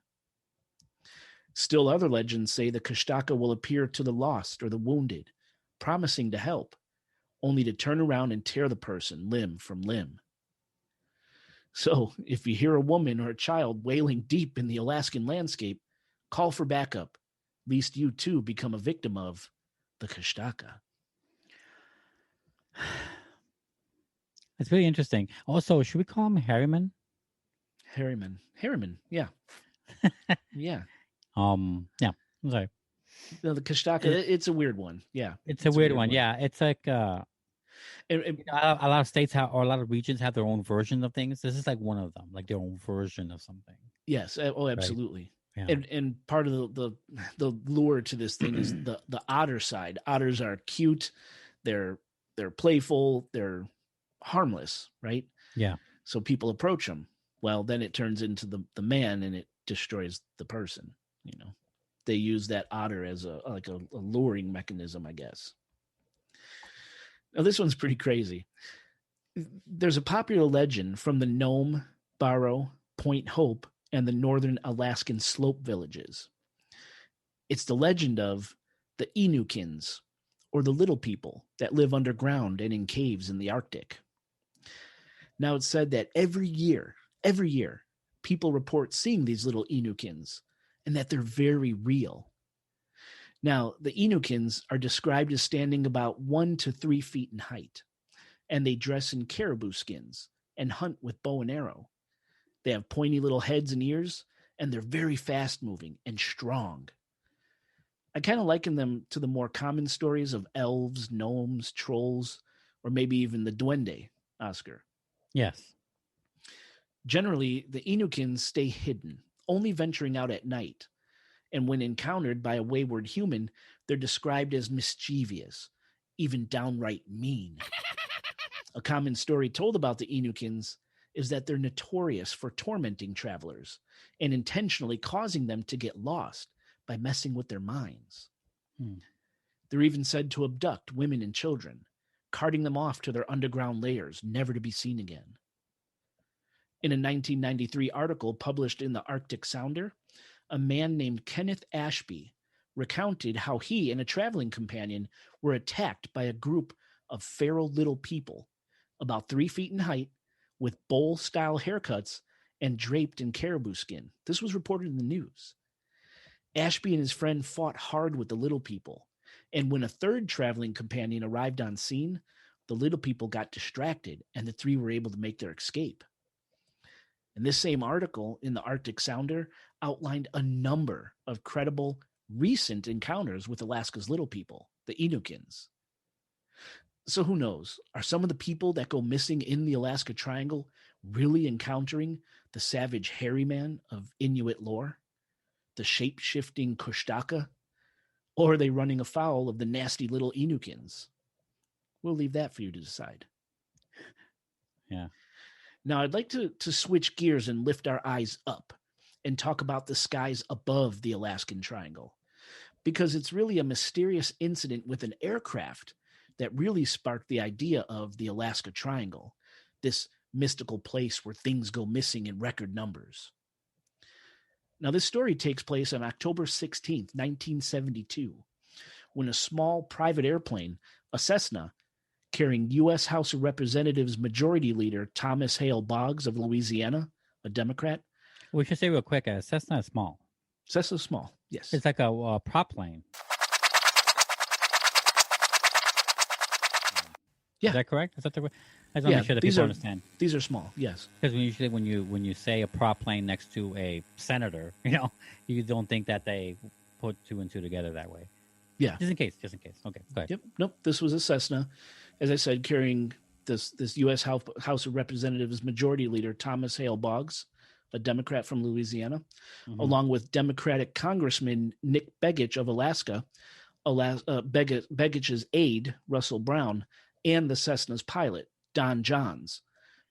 Still, other legends say the Kushtaka will appear to the lost or the wounded, promising to help, only to turn around and tear the person limb from limb. So, if you hear a woman or a child wailing deep in the Alaskan landscape, call for backup, lest you too become a victim of the Kushtaka. It's really interesting. Also, should we call him Harriman? Harriman, yeah. Yeah. Yeah. I'm sorry. No, the Kushtaka, it's a weird one. Yeah. It's a weird one. Yeah. It's like a lot of states have, or a lot of regions have their own version of things. This is like one of them, like their own version of something. Yes. Oh, absolutely. Right? Yeah. And part of the lure to this thing is the otter side. Otters are cute. They're playful. They're harmless, right? Yeah. So people approach them. Well, then it turns into the man and it destroys the person. You know, they use that otter as a luring mechanism, I guess. Now, this one's pretty crazy. There's a popular legend from the Nome, Barrow, Point Hope, and the northern Alaskan slope villages. It's the legend of the Inukins, or the little people that live underground and in caves in the Arctic. Now, it's said that every year, people report seeing these little Inukins, and that they're very real. Now, the Inukins are described as standing about 1 to 3 feet in height, and they dress in caribou skins and hunt with bow and arrow. They have pointy little heads and ears, and they're very fast-moving and strong. I kind of liken them to the more common stories of elves, gnomes, trolls, or maybe even the duende, Oscar. Yes. Generally, the Inukins stay hidden, only venturing out at night. And when encountered by a wayward human, they're described as mischievous, even downright mean. A common story told about the Inukins is that they're notorious for tormenting travelers and intentionally causing them to get lost by messing with their minds. They're even said to abduct women and children, carting them off to their underground lairs, never to be seen again. In a 1993 article published in the Arctic Sounder, a man named Kenneth Ashby recounted how he and a traveling companion were attacked by a group of feral little people, about 3 feet in height, with bowl-style haircuts and draped in caribou skin. This was reported in the news. Ashby and his friend fought hard with the little people, and when a third traveling companion arrived on scene, the little people got distracted, and the 3 were able to make their escape. And this same article in the Arctic Sounder outlined a number of credible recent encounters with Alaska's little people, the Inukins. So who knows? Are some of the people that go missing in the Alaska Triangle really encountering the savage hairy man of Inuit lore? The shape-shifting Kushtaka? Or are they running afoul of the nasty little Inukins? We'll leave that for you to decide. Yeah. Now, I'd like to switch gears and lift our eyes up and talk about the skies above the Alaskan Triangle, because it's really a mysterious incident with an aircraft that really sparked the idea of the Alaska Triangle, this mystical place where things go missing in record numbers. Now, this story takes place on October 16th, 1972, when a small private airplane, a Cessna, carrying U.S. House of Representatives Majority Leader Thomas Hale Boggs of Louisiana, a Democrat. We should say real quick, Cessna is small. Cessna's small, yes. It's like a prop plane. Yeah. Is that correct? Is that the way? I just want to make sure that people understand. These are small, yes. Because usually when you say a prop plane next to a senator, you don't think that they put 2 and 2 together that way. Yeah. Just in case. Okay, go ahead. Yep. Nope. This was a Cessna, as I said, carrying this U.S. House of Representatives Majority Leader Thomas Hale Boggs, a Democrat from Louisiana, along with Democratic Congressman Nick Begich of Alaska, Begich's aide, Russell Brown, and the Cessna's pilot, Don Johns,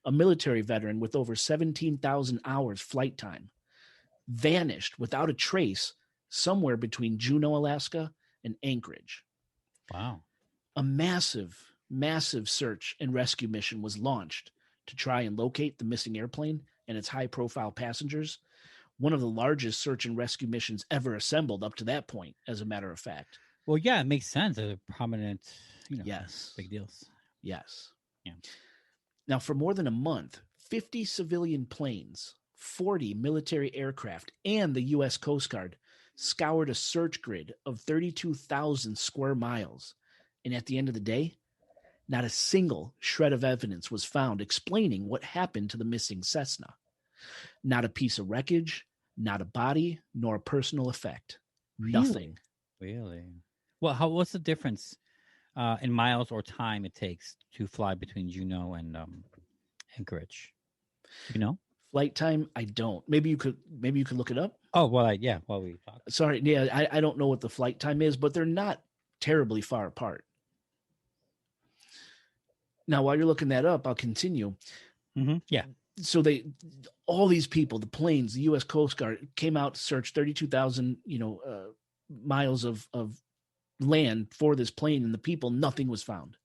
a military veteran with over 17,000 hours flight time, vanished without a trace somewhere between Juneau, Alaska, and Anchorage. Wow. A massive search and rescue mission was launched to try and locate the missing airplane and its high-profile passengers, one of the largest search and rescue missions ever assembled up to that point, as a matter of fact. Well, yeah, it makes sense. They're prominent, yes, big deals. Yes. Yeah. Now, for more than a month, 50 civilian planes, 40 military aircraft, and the U.S. Coast Guard scoured a search grid of 32,000 square miles. And at the end of the day, not a single shred of evidence was found explaining what happened to the missing Cessna. Not a piece of wreckage, not a body, nor a personal effect. Really? Nothing. Really? Well, what's the difference in miles or time it takes to fly between Juneau and Anchorage? You know? Flight time, I don't. Maybe you could look it up. Oh, well, while we talk. Sorry, yeah, I don't know what the flight time is, but they're not terribly far apart. Now, while you're looking that up, I'll continue. Mm-hmm. Yeah. So all these people, the planes, the U.S. Coast Guard came out to search 32,000, miles of land for this plane and the people. Nothing was found.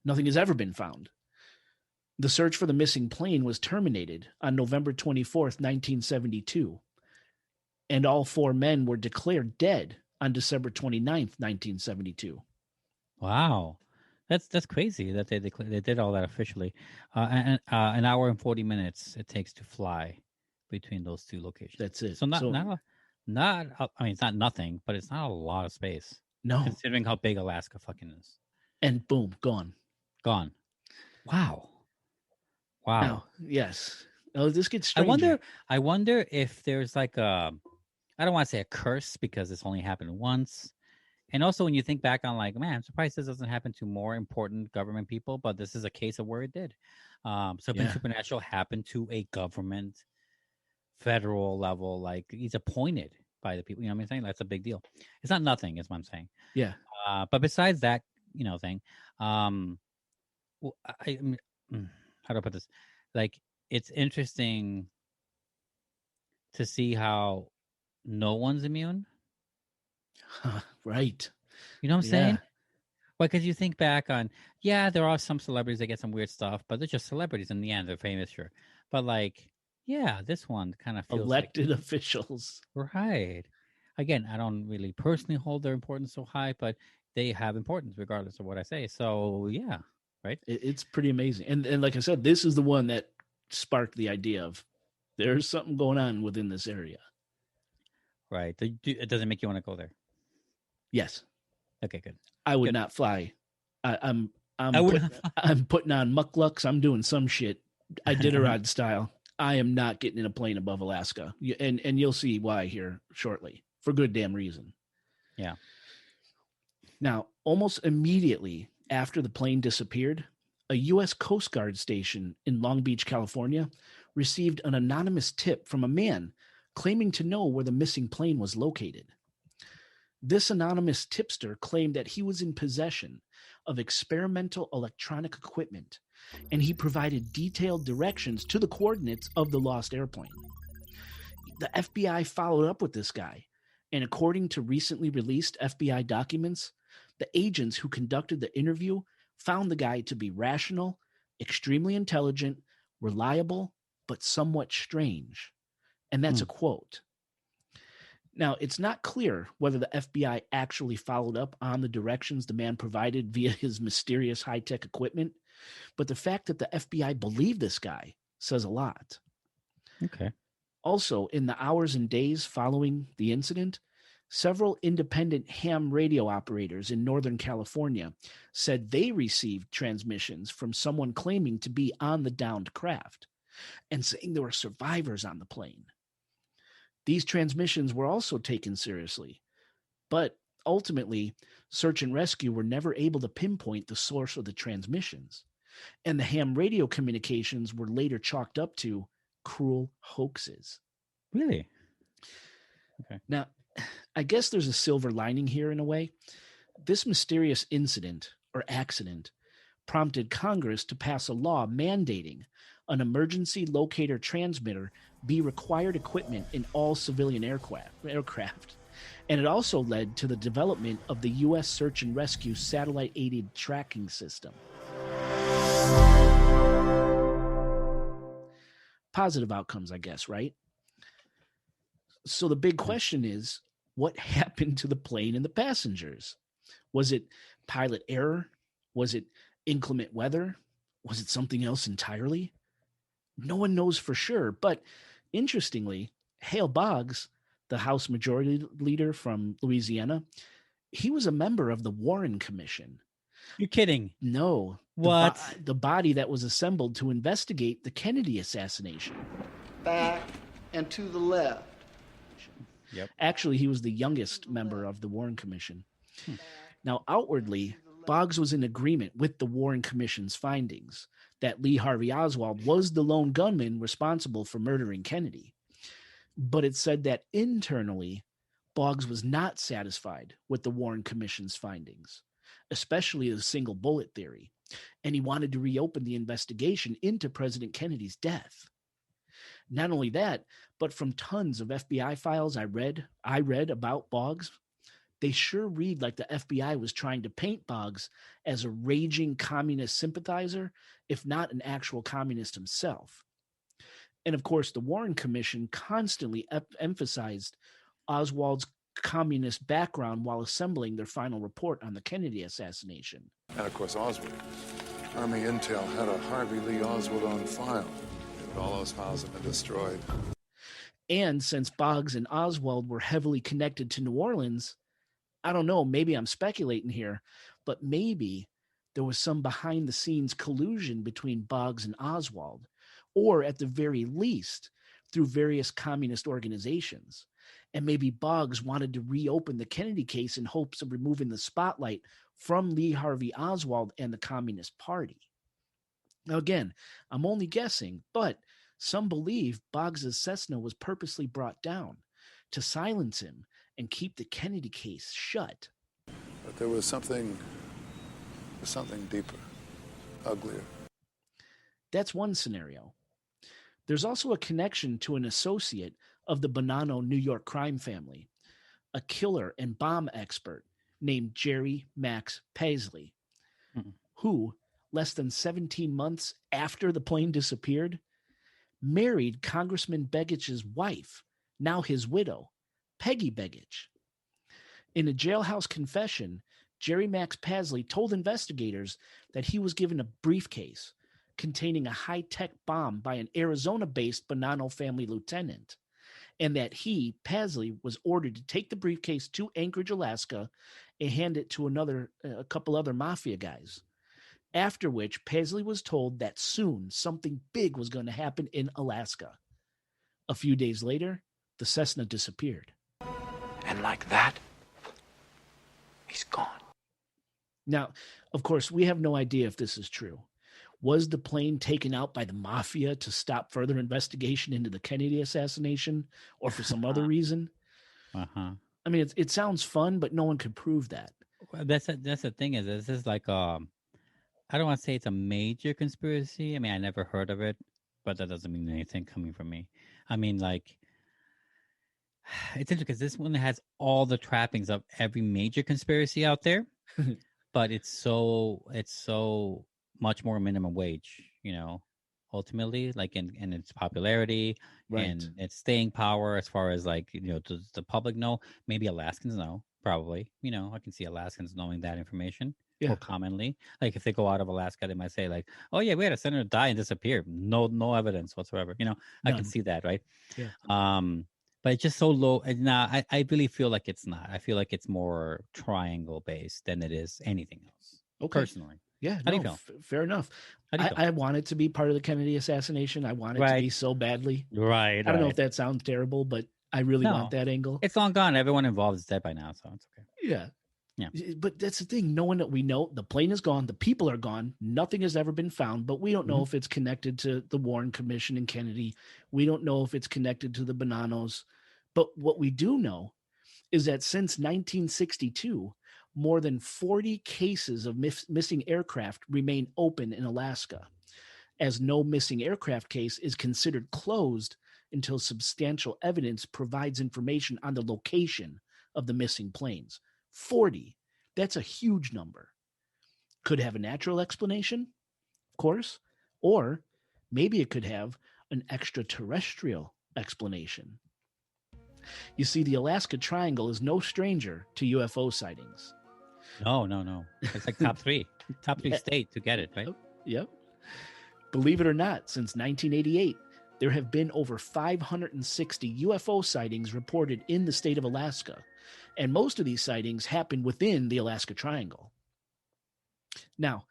Nothing has ever been found. The search for the missing plane was terminated on November 24th, 1972, and all 4 men were declared dead on December 29th, 1972. Wow. That's crazy that they did all that officially. And an hour and 40 minutes it takes to fly between those 2 locations. That's it. So I mean, it's not nothing, but it's not a lot of space. No. Considering how big Alaska fucking is. And boom, gone. Wow. Now, yes. Oh, this gets stranger. I wonder if there's like I don't want to say a curse because this only happened once. And also when you think back on like, man, I'm surprised this doesn't happen to more important government people, but this is a case of where it did. Something supernatural happened to a government federal level, like he's appointed by the people, you know what I'm saying? That's a big deal. It's not nothing, is what I'm saying. Yeah. But besides that, thing, well, how do I put this? Like, it's interesting to see how no one's immune. Right. You know what I'm saying? Well, because you think back on, there are some celebrities that get some weird stuff, but they're just celebrities in the end. They're famous, sure. But like, this one kind of feels elected officials. Right. Again, I don't really personally hold their importance so high, but they have importance regardless of what I say. So yeah, right. It's pretty amazing. And like I said, this is the one that sparked the idea of there's something going on within this area. Right. It doesn't make you want to go there. Yes. Okay, good. I would Good. not fly. I'm I would not fly. I'm putting on mucklucks. I'm doing some shit. Iditarod style. I am not getting in a plane above Alaska. And you'll see why here shortly, for good damn reason. Yeah. Now, almost immediately after the plane disappeared, a U.S. Coast Guard station in Long Beach, California, received an anonymous tip from a man claiming to know where the missing plane was located. This anonymous tipster claimed that he was in possession of experimental electronic equipment, and he provided detailed directions to the coordinates of the lost airplane. The FBI followed up with this guy, and according to recently released FBI documents, the agents who conducted the interview found the guy to be rational, extremely intelligent, reliable, but somewhat strange. And that's a quote. Now, it's not clear whether the FBI actually followed up on the directions the man provided via his mysterious high-tech equipment, but the fact that the FBI believed this guy says a lot. Okay. Also, in the hours and days following the incident, several independent ham radio operators in Northern California said they received transmissions from someone claiming to be on the downed craft and saying there were survivors on the plane. These transmissions were also taken seriously, but ultimately, search and rescue were never able to pinpoint the source of the transmissions, and the ham radio communications were later chalked up to cruel hoaxes. Really? Okay. Now, I guess there's a silver lining here in a way. This mysterious incident or accident prompted Congress to pass a law mandating an emergency locator transmitter be required equipment in all civilian aircraft. And it also led to the development of the U.S. Search and Rescue Satellite-Aided Tracking System. Positive outcomes, I guess, right? So the big question is, what happened to the plane and the passengers? Was it pilot error? Was it inclement weather? Was it something else entirely? No one knows for sure. But interestingly, Hale Boggs, the House Majority Leader from Louisiana, he was a member of the Warren Commission. You're kidding. No. What? The body that was assembled to investigate the Kennedy assassination. Back and to the left. Yep. Actually, he was the youngest member of the Warren Commission. Now, outwardly, Boggs was in agreement with the Warren Commission's findings that Lee Harvey Oswald was the lone gunman responsible for murdering Kennedy. But it said that internally, Boggs was not satisfied with the Warren Commission's findings, especially the single bullet theory, and he wanted to reopen the investigation into President Kennedy's death. Not only that, but from tons of FBI files I read about Boggs, they sure read like the FBI was trying to paint Boggs as a raging communist sympathizer, if not an actual communist himself. And of course, the Warren Commission constantly emphasized Oswald's communist background while assembling their final report on the Kennedy assassination. And of course, Oswald. Army intel had a Harvey Lee Oswald on file. But all those files have been destroyed. And since Boggs and Oswald were heavily connected to New Orleans, I don't know, maybe I'm speculating here, but maybe there was some behind-the-scenes collusion between Boggs and Oswald, or at the very least, through various communist organizations. And maybe Boggs wanted to reopen the Kennedy case in hopes of removing the spotlight from Lee Harvey Oswald and the Communist Party. Now, again, I'm only guessing, but some believe Boggs' Cessna was purposely brought down to silence him and keep the Kennedy case shut. But there was something deeper, uglier. That's one scenario. There's also a connection to an associate of the Bonanno, New York crime family, a killer and bomb expert named Jerry Max Paisley, who, less than 17 months after the plane disappeared, married Congressman Begich's wife, now his widow, Peggy Begich. In a jailhouse confession, Jerry Max Pasley told investigators that he was given a briefcase containing a high-tech bomb by an Arizona-based Bonanno family lieutenant, and that he, Pasley, was ordered to take the briefcase to Anchorage, Alaska, and hand it to a couple other mafia guys. After which, Pasley was told that soon something big was going to happen in Alaska. A few days later, the Cessna disappeared. And like that, he's gone. Now, of course, we have no idea if this is true. Was the plane taken out by the mafia to stop further investigation into the Kennedy assassination, or for some other reason? Uh-huh. I mean, it sounds fun, but no one could prove that. Well, that's the thing is, this is like I don't want to say it's a major conspiracy. I mean, I never heard of it, but that doesn't mean anything coming from me. I mean, like, it's interesting because this one has all the trappings of every major conspiracy out there, but it's so much more minimum wage, ultimately, like in its popularity, Right. and its staying power as far as, like, does the public know? Maybe Alaskans know, probably. I can see Alaskans knowing that information. Yeah. More commonly, like if they go out of Alaska, they might say like, "Oh yeah, we had a senator die and disappear. No evidence whatsoever." I can see that, right? Yeah. But it's just so low. And now I really feel like it's not. I feel like it's more triangle based than it is anything else. Okay. Personally. Yeah. How do you feel? Fair enough. How do you feel? I want it to be part of the Kennedy assassination. I want it to be so badly. Right. I don't know if that sounds terrible, but I really want that angle. It's long gone. Everyone involved is dead by now, so it's okay. Yeah. Yeah. But that's the thing. No one that we know, the plane is gone, the people are gone, nothing has ever been found, but we don't know if it's connected to the Warren Commission and Kennedy. We don't know if it's connected to the Bonannos. But what we do know is that since 1962, more than 40 cases of missing aircraft remain open in Alaska, as no missing aircraft case is considered closed until substantial evidence provides information on the location of the missing planes. 40. That's a huge number. Could have a natural explanation, of course, or maybe it could have an extraterrestrial explanation. You see, the Alaska Triangle is no stranger to UFO sightings. No. It's like top three state to get it, right? Yep. Believe it or not, since 1988, there have been over 560 UFO sightings reported in the state of Alaska. And most of these sightings happen within the Alaska Triangle. Now,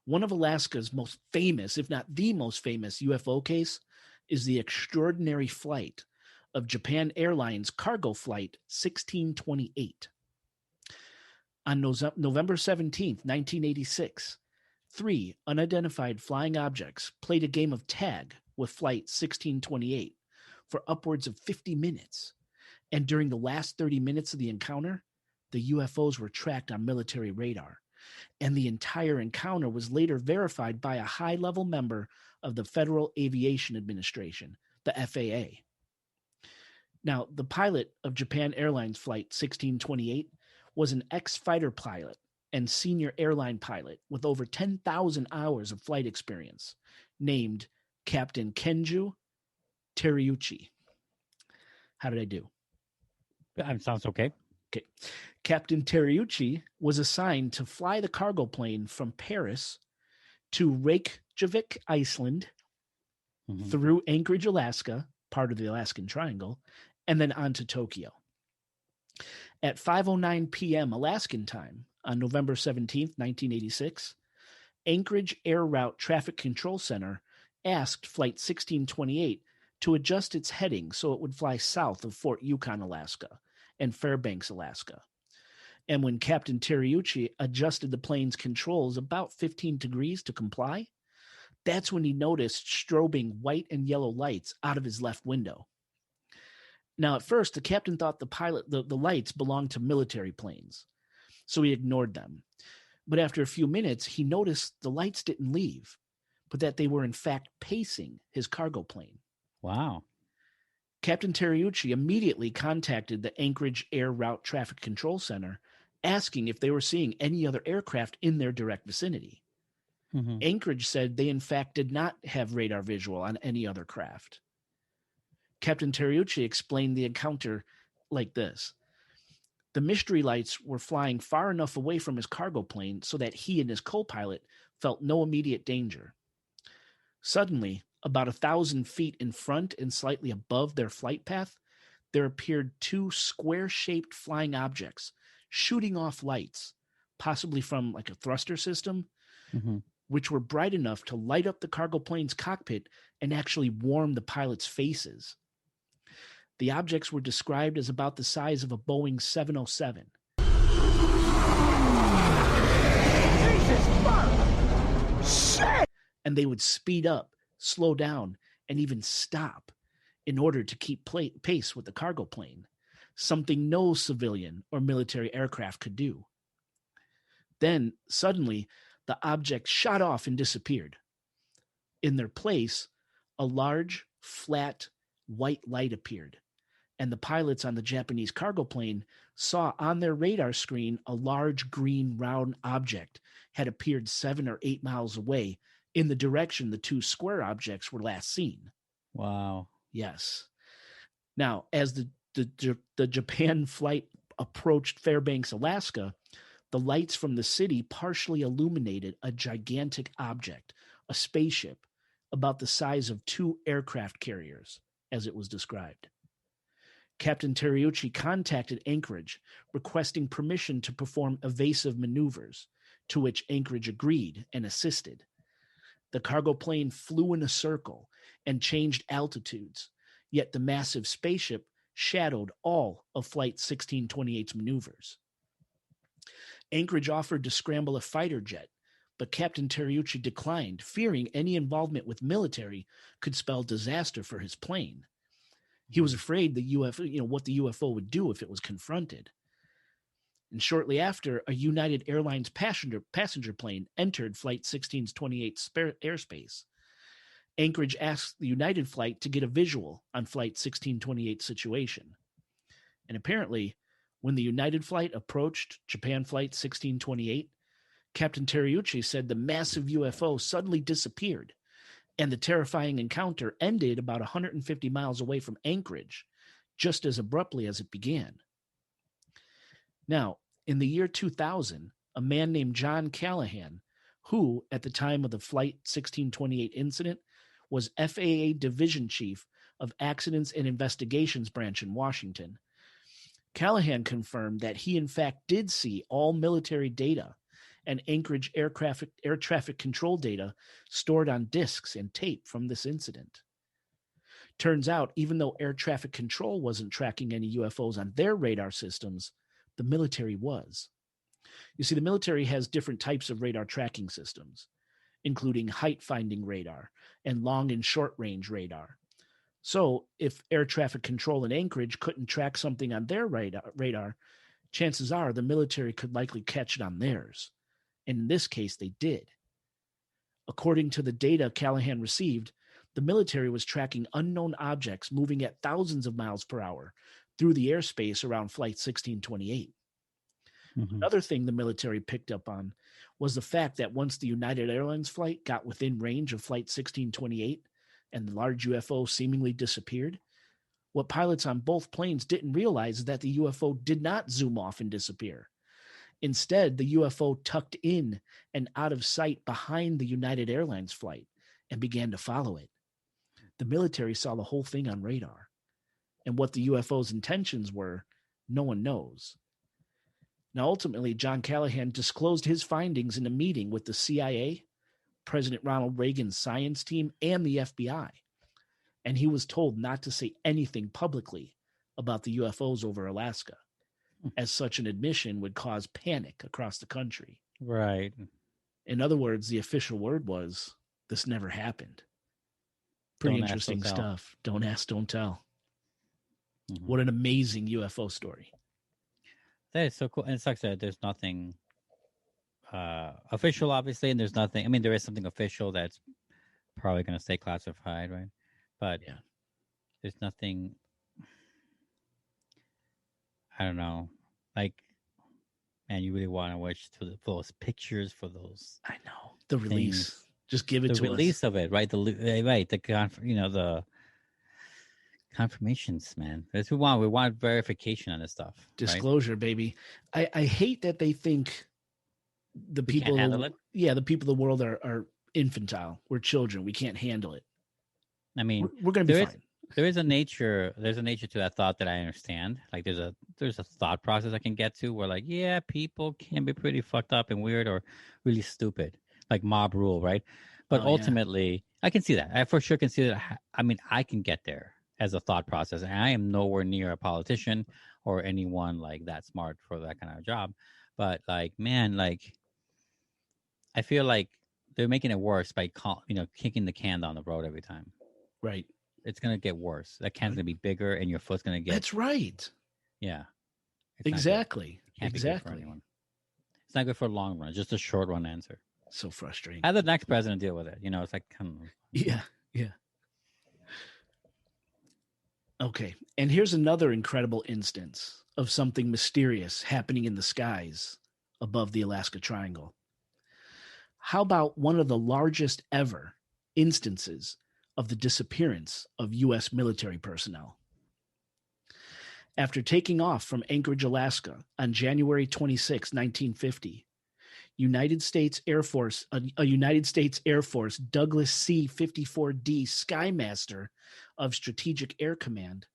one of Alaska's most famous, if not the most famous UFO case is the extraordinary flight of Japan Airlines cargo flight 1628. On November 17th, 1986, 3 unidentified flying objects played a game of tag with flight 1628 for upwards of 50 minutes. And during the last 30 minutes of the encounter, the UFOs were tracked on military radar. And the entire encounter was later verified by a high-level member of the Federal Aviation Administration, the FAA. Now, the pilot of Japan Airlines Flight 1628 was an ex-fighter pilot and senior airline pilot with over 10,000 hours of flight experience, named Captain Kenju Teruyuchi. How did I do? Sounds okay. Okay. Captain Teruyuchi was assigned to fly the cargo plane from Paris to Reykjavik, Iceland, through Anchorage, Alaska, part of the Alaskan Triangle, and then on to Tokyo. At 5:09 p.m. Alaskan time on November 17th, 1986, Anchorage Air Route Traffic Control Center asked Flight 1628 to adjust its heading so it would fly south of Fort Yukon, Alaska, and Fairbanks, Alaska. And when Captain Teruyuchi adjusted the plane's controls about 15 degrees to comply, that's when he noticed strobing white and yellow lights out of his left window. Now, at first, the captain thought the lights belonged to military planes, so he ignored them. But after a few minutes, he noticed the lights didn't leave, but that they were in fact pacing his cargo plane. Wow. Captain Teruyuchi immediately contacted the Anchorage Air Route Traffic Control Center, asking if they were seeing any other aircraft in their direct vicinity. Anchorage said they in fact did not have radar visual on any other craft. Captain Teruyuchi explained the encounter like this. The mystery lights were flying far enough away from his cargo plane so that he and his co-pilot felt no immediate danger. Suddenly, about 1,000 feet in front and slightly above their flight path, there appeared two square-shaped flying objects shooting off lights, possibly from like a thruster system, which were bright enough to light up the cargo plane's cockpit and actually warm the pilots' faces. The objects were described as about the size of a Boeing 707. And they would speed up, slow down, and even stop in order to keep pace with the cargo plane, something no civilian or military aircraft could do. Then, suddenly, the object shot off and disappeared. In their place, a large, flat, white light appeared, and the pilots on the Japanese cargo plane saw on their radar screen a large green round object had appeared 7 or 8 miles away in the direction the two square objects were last seen. Wow. Yes. Now, as the Japan flight approached Fairbanks, Alaska, the lights from the city partially illuminated a gigantic object, a spaceship, about the size of 2 aircraft carriers, as it was described. Captain Teruyuchi contacted Anchorage, requesting permission to perform evasive maneuvers, to which Anchorage agreed and assisted. The cargo plane flew in a circle and changed altitudes, yet the massive spaceship shadowed all of Flight 1628's maneuvers. Anchorage offered to scramble a fighter jet, but Captain Teruyuchi declined, fearing any involvement with military could spell disaster for his plane. He was afraid the UFO, what the UFO would do if it was confronted. And shortly after, a United Airlines passenger plane entered Flight 1628's airspace. Anchorage asked the United flight to get a visual on Flight 1628's situation. And apparently, when the United flight approached Japan Flight 1628, Captain Teruyuchi said the massive UFO suddenly disappeared, and the terrifying encounter ended about 150 miles away from Anchorage, just as abruptly as it began. Now, in the year 2000, a man named John Callahan, who, at the time of the Flight 1628 incident, was FAA Division Chief of Accidents and Investigations Branch in Washington, Callahan confirmed that he in fact did see all military data and Anchorage air traffic control data stored on discs and tape from this incident. Turns out, even though air traffic control wasn't tracking any UFOs on their radar systems, the military was. You see, the military has different types of radar tracking systems, including height-finding radar and long and short-range radar. So if air traffic control in Anchorage couldn't track something on their radar, chances are the military could likely catch it on theirs. And in this case, they did. According to the data Callahan received, the military was tracking unknown objects moving at thousands of miles per hour through the airspace around Flight 1628. Another thing the military picked up on was the fact that once the United Airlines flight got within range of Flight 1628 and the large UFO seemingly disappeared, what pilots on both planes didn't realize is that the UFO did not zoom off and disappear. Instead, the UFO tucked in and out of sight behind the United Airlines flight and began to follow it. The military saw the whole thing on radar. And what the UFO's intentions were, no one knows. Now, ultimately, John Callahan disclosed his findings in a meeting with the CIA, President Ronald Reagan's science team, and the FBI. And he was told not to say anything publicly about the UFOs over Alaska, as such an admission would cause panic across the country. Right. In other words, the official word was, this never happened. Pretty interesting stuff. Don't ask, don't tell. What an amazing UFO story. That is so cool. And it sucks that there's nothing official, obviously, and there's nothing. I mean, there is something official that's probably going to stay classified, right? But yeah, there's nothing. I don't know. Like, man, you really want to watch for those pictures, for those. I know the release. Things. Just give it to us. The release of it, right? The confirmations, man. That's what we want verification on this stuff. Right? Disclosure, baby. I hate that they think the We people, can't handle it. yeah, the people of the world are infantile. We're children. We can't handle it. I mean, We're going to be fine. There's a nature to that thought that I understand. Like there's a thought process I can get to where like, yeah, people can be pretty fucked up and weird or really stupid, like mob rule, right? But ultimately, I can see that. I for sure can see that. I mean, I can get there as a thought process, and I am nowhere near a politician or anyone like that smart for that kind of job. But like, man, like, I feel like they're making it worse by kicking the can down the road every time. Right. It's gonna get worse. That can's gonna be bigger, and your foot's gonna get. That's right. Yeah. Exactly. Can't be good for anyone. It's not good for a long run. Just a short run answer. So frustrating. Have the next president deal with it. It's like, yeah. Okay, and here's another incredible instance of something mysterious happening in the skies above the Alaska Triangle. How about one of the largest ever instances of the disappearance of U.S. military personnel? After taking off from Anchorage, Alaska on January 26, 1950, a United States Air Force Douglas C-54D Skymaster of Strategic Air Command,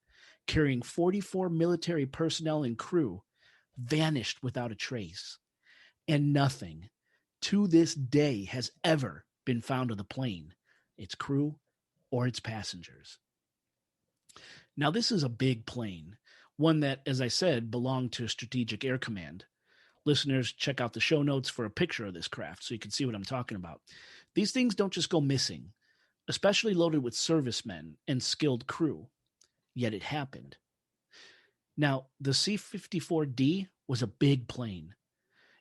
carrying 44 military personnel and crew, vanished without a trace, and nothing to this day has ever been found of the plane, its crew, or its passengers. Now, this is a big plane, one that, as I said, belonged to Strategic Air Command. Listeners, check out the show notes for a picture of this craft so you can see what I'm talking about. These things don't just go missing, especially loaded with servicemen and skilled crew. Yet it happened. Now, the C-54D was a big plane.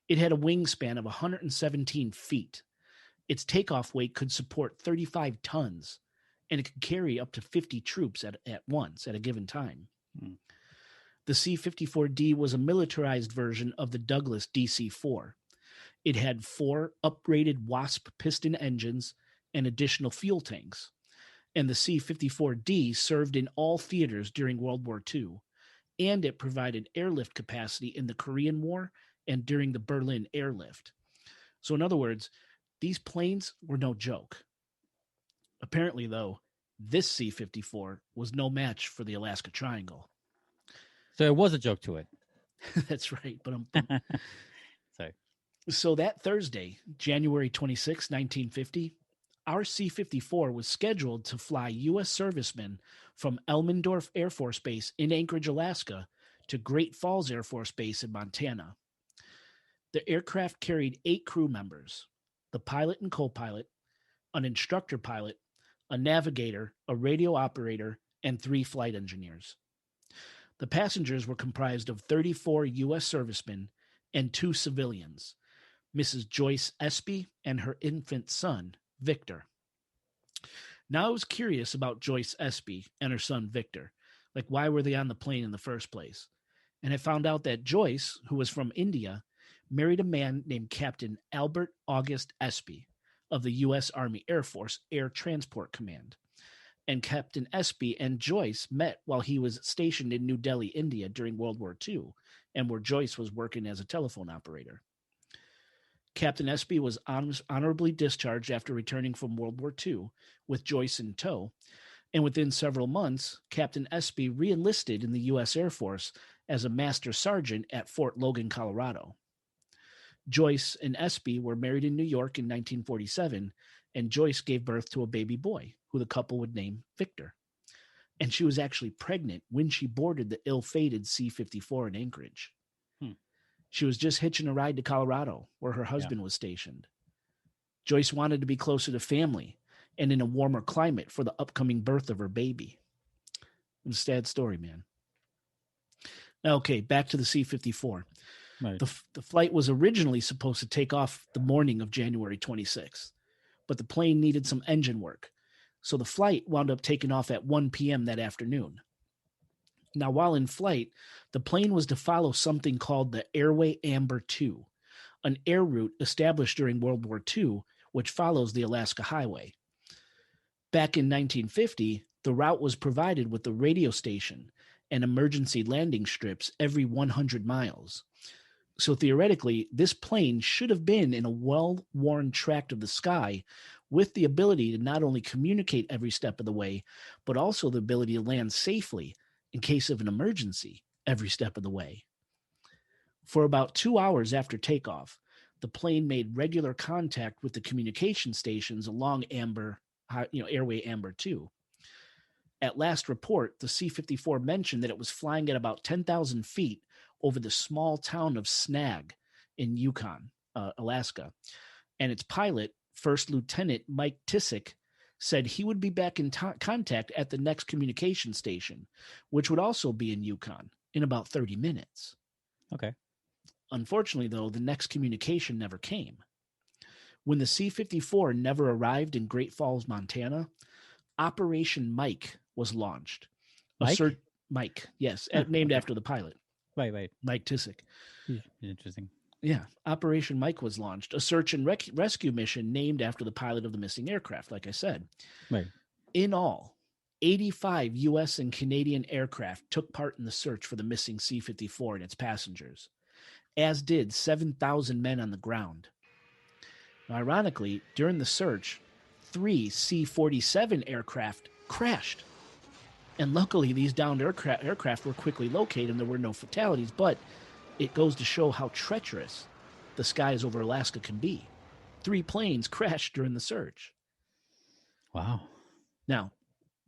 It had a wingspan of 117 feet. Its takeoff weight could support 35 tons, and it could carry up to 50 troops at once at a given time. The C-54D was a militarized version of the Douglas DC-4. It had 4 uprated Wasp piston engines and additional fuel tanks. And the C-54D served in all theaters during World War II, and it provided airlift capacity in the Korean War and during the Berlin airlift. So in other words, these planes were no joke. Apparently, though, this C-54 was no match for the Alaska Triangle. So it was a joke to it. That's right. But sorry. So that Thursday, January 26, 1950, our C-54 was scheduled to fly U.S. servicemen from Elmendorf Air Force Base in Anchorage, Alaska, to Great Falls Air Force Base in Montana. The aircraft carried 8 crew members, the pilot and co-pilot, an instructor pilot, a navigator, a radio operator, and 3 flight engineers. The passengers were comprised of 34 U.S. servicemen and 2 civilians, Mrs. Joyce Espe and her infant son, Victor. Now I was curious about Joyce Espe and her son, Victor. Like, why were they on the plane in the first place? And I found out that Joyce, who was from India, married a man named Captain Albert August Espe of the U.S. Army Air Force Air Transport Command. And Captain Espe and Joyce met while he was stationed in New Delhi, India during World War II, and where Joyce was working as a telephone operator. Captain Espe was honorably discharged after returning from World War II with Joyce in tow, and within several months, Captain Espe re-enlisted in the U.S. Air Force as a master sergeant at Fort Logan, Colorado. Joyce and Espe were married in New York in 1947, and Joyce gave birth to a baby boy, who the couple would name Victor. And she was actually pregnant when she boarded the ill-fated C-54 in Anchorage. She was just hitching a ride to Colorado, where her husband was stationed. Joyce wanted to be closer to family and in a warmer climate for the upcoming birth of her baby. It's a sad story, man. Okay, back to the C-54. Right. The flight was originally supposed to take off the morning of January 26th, but the plane needed some engine work, so the flight wound up taking off at 1 p.m. that afternoon. Now, while in flight, the plane was to follow something called the Airway Amber 2, an air route established during World War II, which follows the Alaska Highway. Back in 1950, the route was provided with a radio station and emergency landing strips every 100 miles. So theoretically, this plane should have been in a well-worn tract of the sky with the ability to not only communicate every step of the way, but also the ability to land safely in case of an emergency every step of the way. For about 2 hours after takeoff, the plane made regular contact with the communication stations along Airway Amber 2. At last report, the C-54 mentioned that it was flying at about 10,000 feet over the small town of Snag in Yukon, Alaska. And its pilot, First Lieutenant Mike Tisik, said he would be back in contact at the next communication station, which would also be in Yukon, in about 30 minutes. Okay. Unfortunately, though, the next communication never came. When the C-54 never arrived in Great Falls, Montana, Operation Mike was launched. Mike? Mike, yes, named after the pilot. Right. Mike Tisik. Interesting. Yeah, Operation Mike was launched, a search and rescue mission named after the pilot of the missing aircraft, like I said. Right. In all, 85 U.S. and Canadian aircraft took part in the search for the missing C-54 and its passengers, as did 7,000 men on the ground. Now, ironically, during the search, 3 C-47 aircraft crashed. And luckily, these downed aircraft were quickly located and there were no fatalities, but it goes to show how treacherous the skies over Alaska can be. 3 planes crashed during the search. Wow. Now,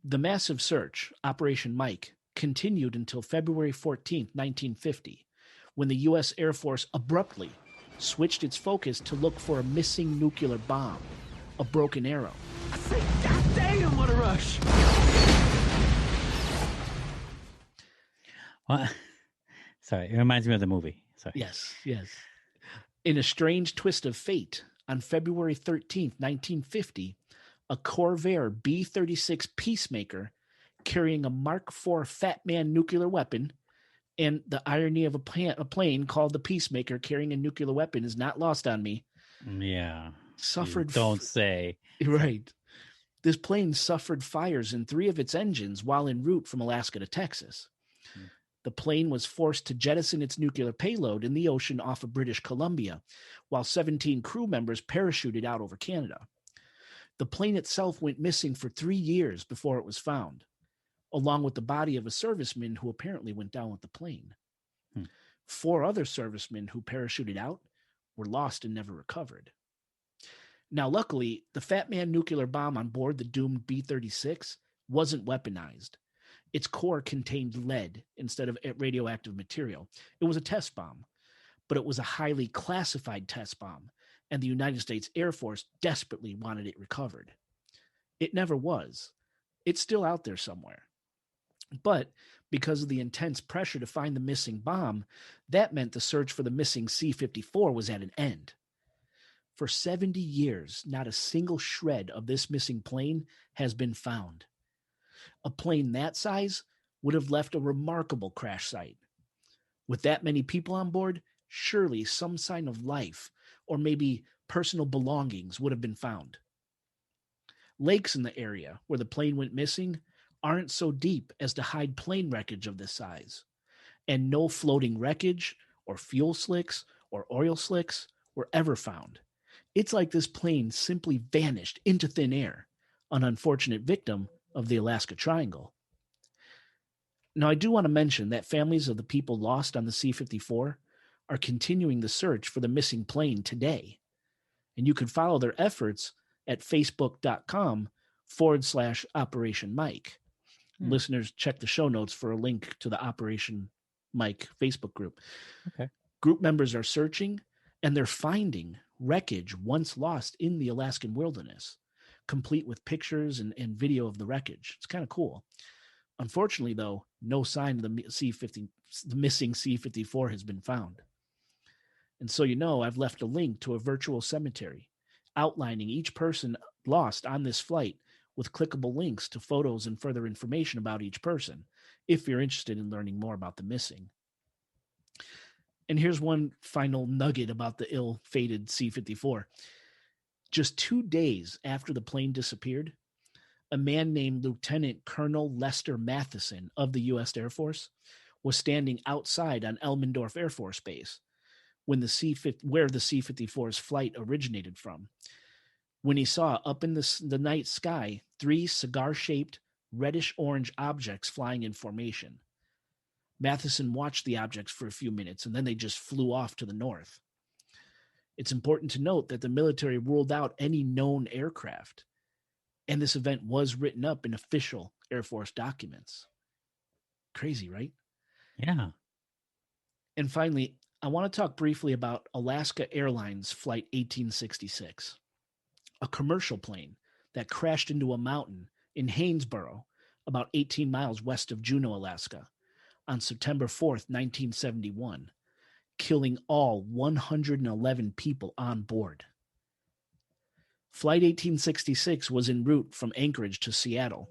the massive search, Operation Mike, continued until February 14th, 1950, when the U.S. Air Force abruptly switched its focus to look for a missing nuclear bomb, a broken arrow. I say, God damn, what a rush! What? Sorry, it reminds me of the movie. Sorry. Yes. In a strange twist of fate, on February 13th, 1950, a Corvair B-36 Peacemaker carrying a Mark IV Fat Man nuclear weapon, and the irony of a plane called the Peacemaker carrying a nuclear weapon is not lost on me. Yeah. Suffered. Don't say. Right. This plane suffered fires in 3 of its engines while en route from Alaska to Texas. The plane was forced to jettison its nuclear payload in the ocean off of British Columbia, while 17 crew members parachuted out over Canada. The plane itself went missing for 3 years before it was found, along with the body of a serviceman who apparently went down with the plane. 4 other servicemen who parachuted out were lost and never recovered. Now, luckily, the Fat Man nuclear bomb on board the doomed B-36 wasn't weaponized. Its core contained lead instead of radioactive material. It was a test bomb, but it was a highly classified test bomb, and the United States Air Force desperately wanted it recovered. It never was. It's still out there somewhere. But because of the intense pressure to find the missing bomb, that meant the search for the missing C-54 was at an end. For 70 years, not a single shred of this missing plane has been found. A plane that size would have left a remarkable crash site. With that many people on board, surely some sign of life or maybe personal belongings would have been found. Lakes in the area where the plane went missing aren't so deep as to hide plane wreckage of this size, and no floating wreckage or fuel slicks or oil slicks were ever found. It's like this plane simply vanished into thin air, an unfortunate victim of the Alaska Triangle. Now, I do want to mention that families of the people lost on the C-54 are continuing the search for the missing plane today. And you can follow their efforts at facebook.com/Operation Mike. Listeners, check the show notes for a link to the Operation Mike Facebook group. Okay. Group members are searching, and they're finding wreckage once lost in the Alaskan wilderness, complete with pictures and video of the wreckage. It's kind of cool. Unfortunately, though, no sign of the missing C-54 has been found. And so, I've left a link to a virtual cemetery outlining each person lost on this flight with clickable links to photos and further information about each person, if you're interested in learning more about the missing. And here's one final nugget about the ill-fated C-54. Just 2 days after the plane disappeared, a man named Lieutenant Colonel Lester Matheson of the U.S. Air Force was standing outside on Elmendorf Air Force Base when where the C-54's flight originated from, when he saw up in the night sky 3 cigar-shaped, reddish-orange objects flying in formation. Matheson watched the objects for a few minutes, and then they just flew off to the north. It's important to note that the military ruled out any known aircraft, and this event was written up in official Air Force documents. Crazy, right? Yeah. And finally, I want to talk briefly about Alaska Airlines Flight 1866, a commercial plane that crashed into a mountain in Haynesboro, about 18 miles west of Juneau, Alaska, on September 4th, 1971, killing all 111 people on board. Flight 1866 was en route from Anchorage to Seattle,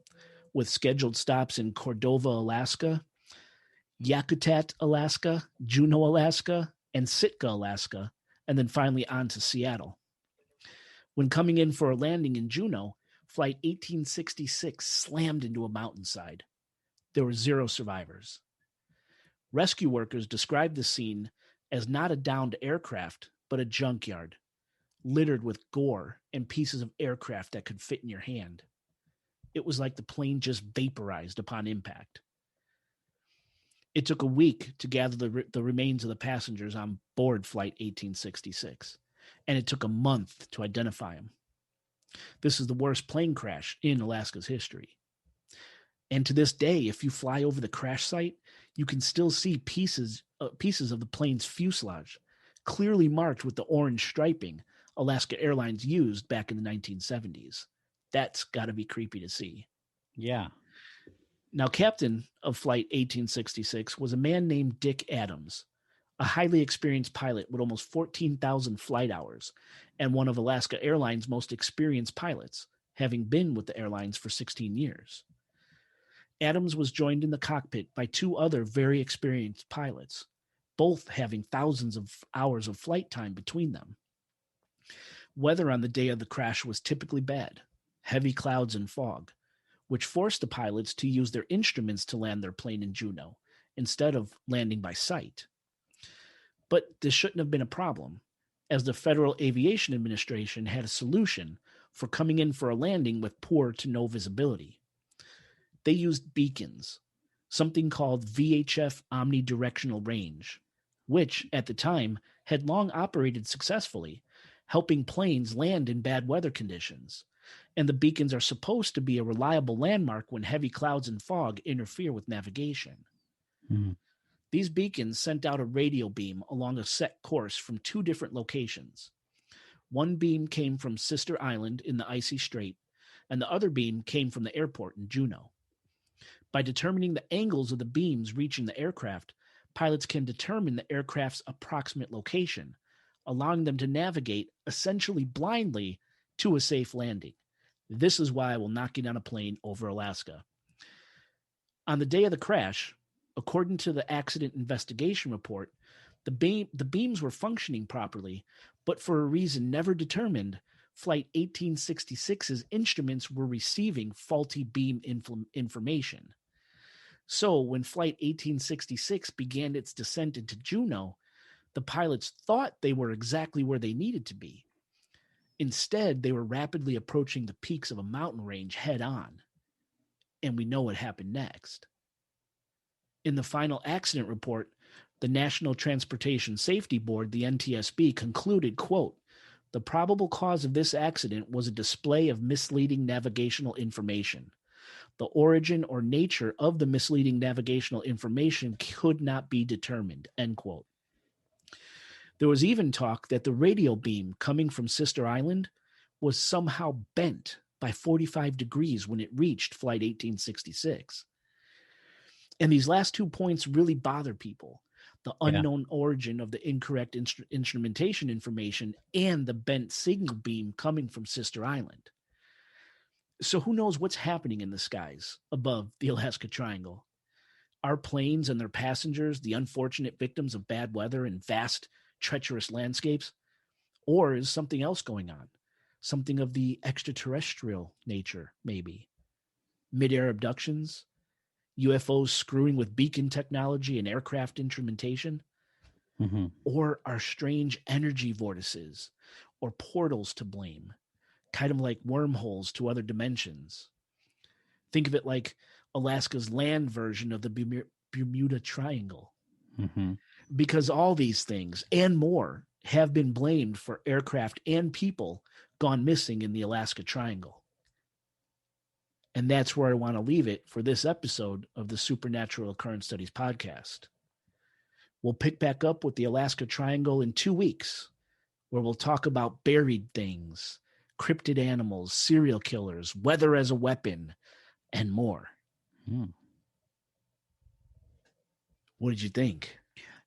with scheduled stops in Cordova, Alaska, Yakutat, Alaska, Juneau, Alaska, and Sitka, Alaska, and then finally on to Seattle. When coming in for a landing in Juneau, Flight 1866 slammed into a mountainside. There were 0 survivors. Rescue workers described the scene as not a downed aircraft, but a junkyard, littered with gore and pieces of aircraft that could fit in your hand. It was like the plane just vaporized upon impact. It took a week to gather the remains of the passengers on board Flight 1866, and it took a month to identify them. This is the worst plane crash in Alaska's history. And to this day, if you fly over the crash site, you can still see pieces of the plane's fuselage, clearly marked with the orange striping Alaska Airlines used back in the 1970s. That's got to be creepy to see. Yeah. Now, captain of Flight 1866 was a man named Dick Adams, a highly experienced pilot with almost 14,000 flight hours and one of Alaska Airlines' most experienced pilots, having been with the airlines for 16 years. Adams was joined in the cockpit by 2 other very experienced pilots, both having thousands of hours of flight time between them. Weather on the day of the crash was typically bad, heavy clouds and fog, which forced the pilots to use their instruments to land their plane in Juneau instead of landing by sight. But this shouldn't have been a problem, as the Federal Aviation Administration had a solution for coming in for a landing with poor to no visibility. They used beacons, something called VHF omnidirectional range, which, at the time, had long operated successfully, helping planes land in bad weather conditions. And the beacons are supposed to be a reliable landmark when heavy clouds and fog interfere with navigation. Mm-hmm. These beacons sent out a radio beam along a set course from 2 different locations. One beam came from Sister Island in the Icy Strait, and the other beam came from the airport in Juneau. By determining the angles of the beams reaching the aircraft, pilots can determine the aircraft's approximate location, allowing them to navigate essentially blindly to a safe landing. This is why I will not get on a plane over Alaska. On the day of the crash, according to the accident investigation report, the beams were functioning properly, but for a reason never determined, Flight 1866's instruments were receiving faulty beam information. So when Flight 1866 began its descent into Juneau, the pilots thought they were exactly where they needed to be. Instead, they were rapidly approaching the peaks of a mountain range head on. And we know what happened next. In the final accident report, the National Transportation Safety Board, the NTSB, concluded, quote, "The probable cause of this accident was a display of misleading navigational information. The origin or nature of the misleading navigational information could not be determined," end quote. There was even talk that the radio beam coming from Sister Island was somehow bent by 45 degrees when it reached Flight 1866. And these last 2 points really bother people. The unknown origin of the incorrect instrumentation information and the bent signal beam coming from Sister Island. So who knows what's happening in the skies above the Alaska Triangle? Are planes and their passengers the unfortunate victims of bad weather and vast, treacherous landscapes? Or is something else going on? Something of the extraterrestrial nature, maybe? mid-air abductions, UFOs screwing with beacon technology and aircraft instrumentation, or are strange energy vortices or portals to blame, kind of like wormholes to other dimensions? Think of it like Alaska's land version of the Bermuda Triangle. Because all these things and more have been blamed for aircraft and people gone missing in the Alaska Triangle. And that's where I want to leave it for this episode of the Supernatural Occurrence Studies podcast. We'll pick back up with the Alaska Triangle in 2 weeks, where we'll talk about buried things, cryptid animals, serial killers, weather as a weapon, and more. What did you think?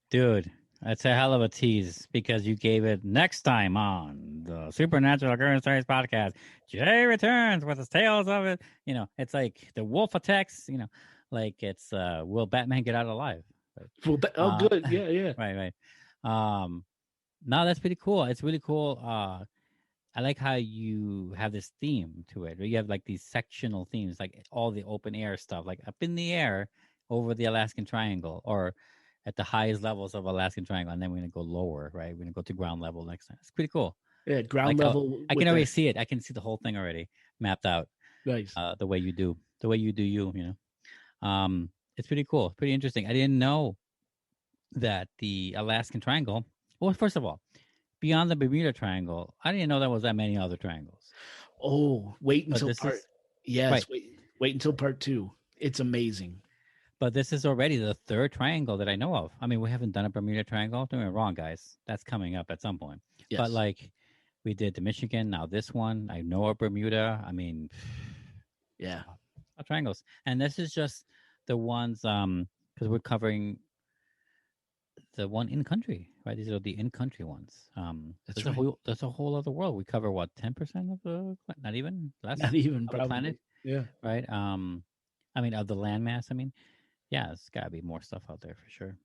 Dude, that's a hell of a tease because you gave it next time on the Supernatural Occurrence Studies podcast. Jay returns with his tales of it. You know, it's like the wolf attacks, you know, like it's will Batman get out alive? Well, good. Yeah. Right. No, that's pretty cool. It's really cool. I like how you have this theme to it. You have like these sectional themes, like all the open air stuff, like up in the air over the Alaskan Triangle or at the highest levels of Alaskan Triangle, and then we're going to go lower, right? We're going to go to ground level next time. It's pretty cool. Yeah, ground level. I can already see it. I can see the whole thing already mapped out. Nice. The way you do, you know. It's pretty cool. Pretty interesting. I didn't know that the Alaskan Triangle, well, first of all, beyond the Bermuda Triangle, I didn't know there was that many other triangles. Oh, wait until wait until part 2. It's amazing. But this is already the third triangle that I know of. I mean, we haven't done a Bermuda Triangle. Don't get me wrong, guys. That's coming up at some point. Yes. But like, we did the Michigan. Now this one, I know of Bermuda. I mean, yeah, triangles. And this is just the ones because we're covering the one in country, right? These are the in country ones. That's right. That's a whole other world. We cover what 10% of the, not even less, not even of the planet. Yeah, right. I mean, of the landmass. I mean. Yeah, there's got to be more stuff out there for sure.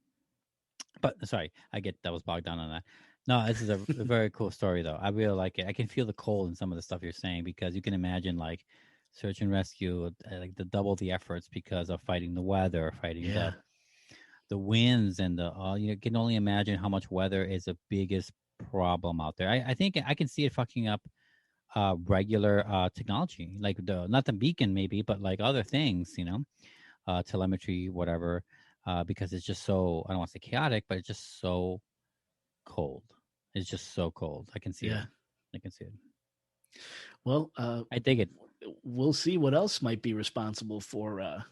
But sorry, that was bogged down on that. No, this is a very cool story, though. I really like it. I can feel the cold in some of the stuff you're saying because you can imagine like search and rescue, like double the efforts because of fighting the weather, fighting the winds, and you can only imagine how much weather is the biggest problem out there. I think I can see it fucking up regular technology, like not the beacon maybe, but like other things, you know. Telemetry, whatever, because it's just so, I don't want to say chaotic, but it's just so cold. It's just so cold. I can see it. I can see it. Well, I dig it. We'll see what else might be responsible for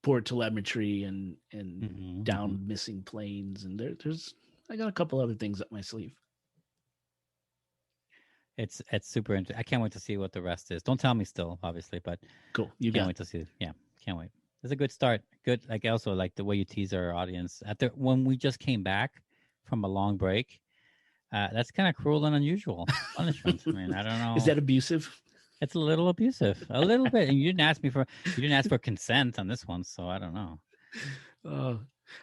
poor telemetry and down missing planes. And there's I got a couple other things up my sleeve. It's super interesting. I can't wait to see what the rest is. Don't tell me still, obviously, but cool. Can't wait to see it. Yeah, can't wait. It's a good start. Good. Like also like the way you tease our audience when we just came back from a long break. That's kind of cruel and unusual punishment. I mean, I don't know. Is that abusive? It's a little abusive, a little bit. And you didn't ask for consent on this one, so I don't know.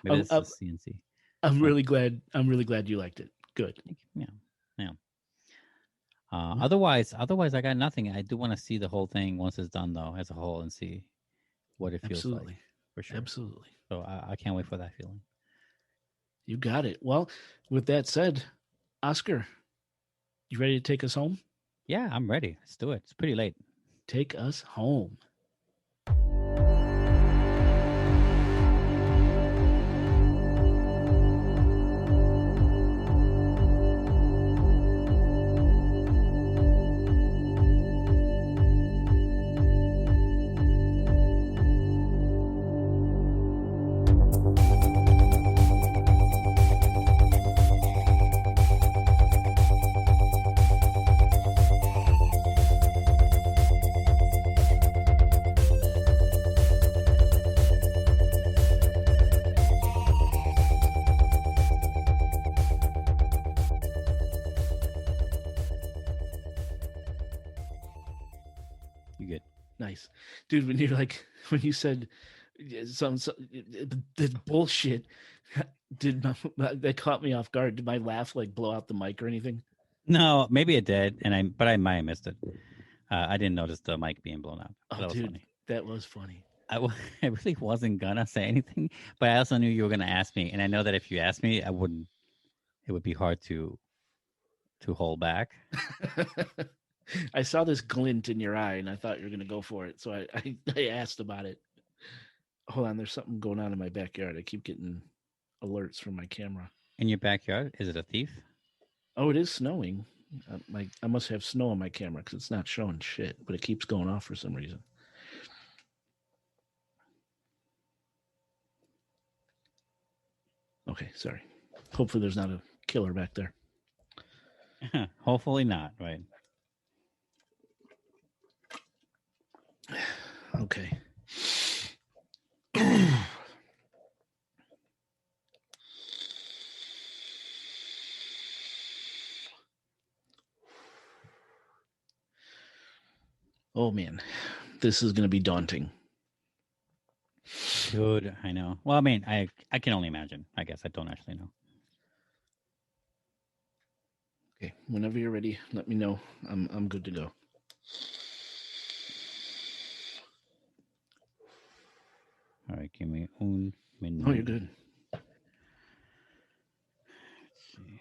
Maybe it's CNC. I'm really glad you liked it. Good. Yeah. Otherwise, I got nothing. I do want to see the whole thing once it's done, though, as a whole, and see what it feels like. For sure. Absolutely. So I can't wait for that feeling. You got it. Well, with that said, Oscar, you ready to take us home? Yeah, I'm ready. Let's do it. It's pretty late. Take us home. You good? Nice, dude. When you said some the bullshit, that caught me off guard. Did my laugh like blow out the mic or anything? No, maybe it did, but I might have missed it. I didn't notice the mic being blown out. Oh, that was dude, funny. That was funny. I really wasn't gonna say anything, but I also knew you were gonna ask me, and I know that if you asked me, I wouldn't. It would be hard to hold back. I saw this glint in your eye, and I thought you were going to go for it. So I asked about it. Hold on, there's something going on in my backyard. I keep getting alerts from my camera. In your backyard, is it a thief? Oh, it is snowing. I must have snow on my camera because it's not showing shit, but it keeps going off for some reason. Okay, sorry. Hopefully there's not a killer back there. Hopefully not, right? Okay. Oh man, this is going to be daunting. Dude, I know. Well, I mean, I can only imagine. I guess I don't actually know. Okay, whenever you're ready, let me know. I'm good to go. All right, give me un minute. Oh, you're good. Let's see.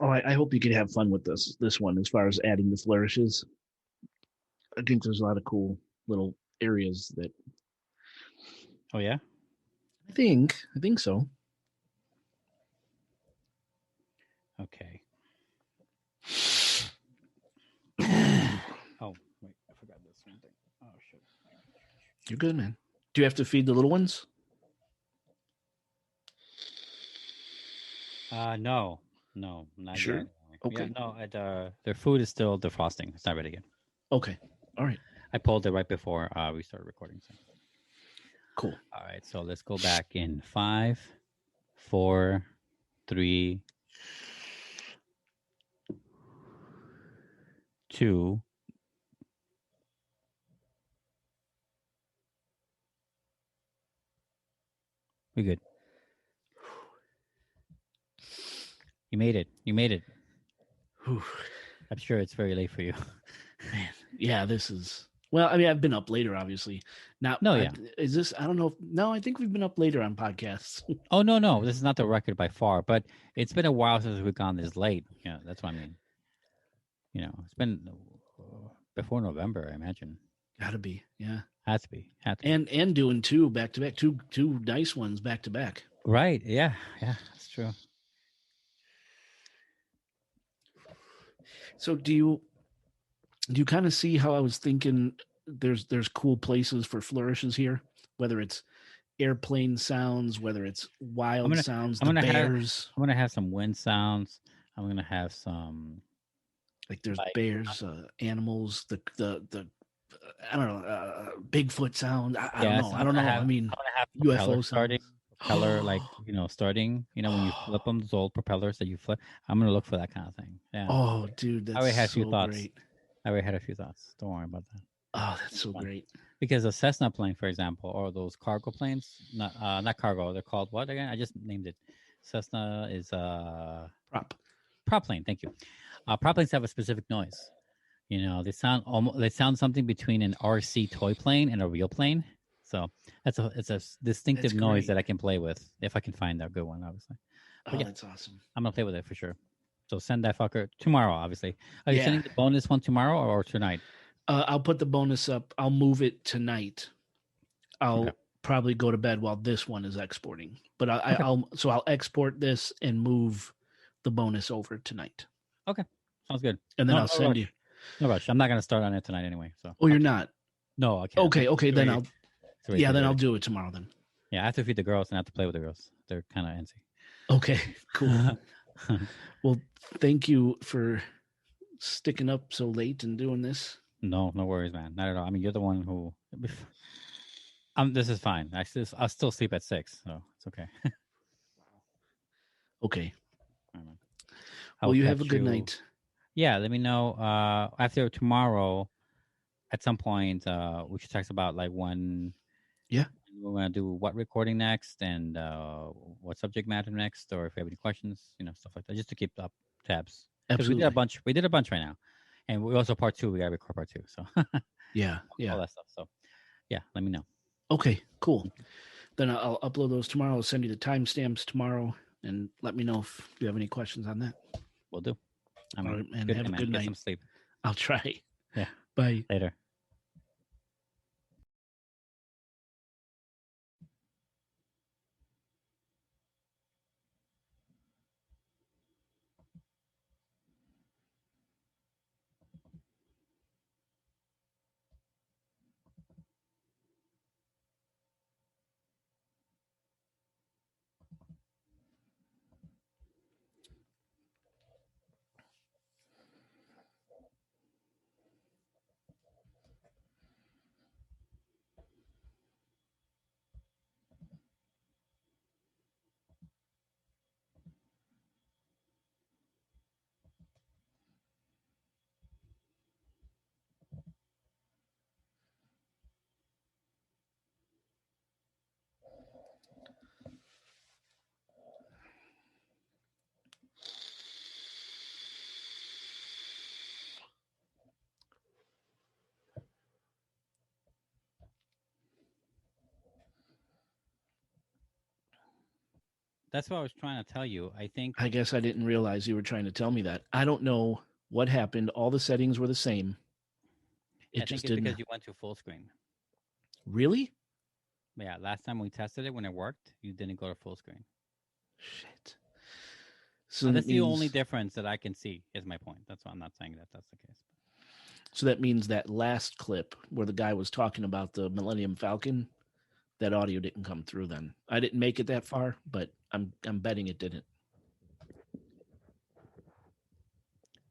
Oh, I hope you can have fun with this one as far as adding the flourishes. I think there's a lot of cool little areas that Oh yeah. I think so. Okay. Oh wait, I forgot this one thing. Oh shit. You're good, man. Do you have to feed the little ones? No, not Sure? yet. Okay. Yeah, no, their food is still defrosting. It's not ready yet. Okay. All right. I pulled it right before we started recording. So. Cool. All right, so let's go back in 5, 4, 3, 2. We're good. You made it. Whew. I'm sure it's very late for you. Man, yeah, this is. Well, I mean, I've been up later, obviously. Now, No, yeah. Is this? I don't know. No, I think we've been up later on podcasts. Oh no, this is not the record by far, but it's been a while since we've gone this late. Yeah, that's what I mean. You know, it's been before November, I imagine. Gotta be, yeah. Has to be. And doing two back to back, two nice ones back to back. Right? Yeah, that's true. So do you kind of see how I was thinking? There's cool places for flourishes here, whether it's airplane sounds, whether it's wild sounds, bears. I'm gonna have some wind sounds. I'm gonna have some like there's bears, animals, the I don't know, Bigfoot sound. I don't know. I mean, I'm gonna have UFO starting. Propeller, like starting. When you flip them, those old propellers that you flip. I'm gonna look for that kind of thing. Yeah. Oh, dude, that's I already had a few so thoughts. great. I already had a few thoughts. Don't worry about that. Oh, that's so great. Because a Cessna plane, for example, or those cargo planes, not cargo. They're called what again? I just named it. Cessna is prop plane. Thank you. Prop planes have a specific noise. They sound something between an RC toy plane and a real plane. So it's a distinctive noise that I can play with if I can find a good one, obviously. But yeah, that's awesome. I'm gonna play with it for sure. So send that fucker tomorrow, obviously. Are you sending the bonus one tomorrow or tonight? I'll put the bonus up. I'll move it tonight. I'll probably go to bed while this one is exporting. But I'll export this and move the bonus over tonight. Okay, sounds good. And then I'll send you. No rush. I'm not gonna start on it tonight anyway. So. Oh, you're not. No, I can't. Okay. Then I'll do it tomorrow then. Yeah, I have to feed the girls and I have to play with the girls. They're kind of antsy. Okay, cool. Well, thank you for sticking up so late and doing this. No worries, man. Not at all. I mean, you're the one who. This is fine. I'll still sleep at 6, so it's okay. Okay. Well, you have a good night. Yeah, let me know after tomorrow. At some point, we should talk about like when. Yeah. We're gonna do what recording next and what subject matter next, or if you have any questions, stuff like that, just to keep up tabs. Because we Absolutely. did a bunch. We did a bunch right now, and we also part 2. We got to record part 2. So Yeah. all that stuff. So yeah, let me know. Okay, cool. Then I'll upload those tomorrow. I'll send you the timestamps tomorrow, and let me know if you have any questions on that. We'll do. I mean, All right, man. good, Have a man. good Get night. some sleep. I'll try. Yeah. Bye. Later. That's what I was trying to tell you. I think I guess I didn't realize you were trying to tell me that. I don't know what happened. All the settings were the same. It I think just it's didn't. because you went to full screen. Really? Yeah, last time we tested it when it worked, you didn't go to full screen. Shit. So And that that's the only means, difference that I can see. Is my point. That's why I'm not saying that that's the case. so that means that last clip where the guy was talking about the Millennium Falcon, that audio didn't come through then. I didn't make it that far, but I'm betting it didn't.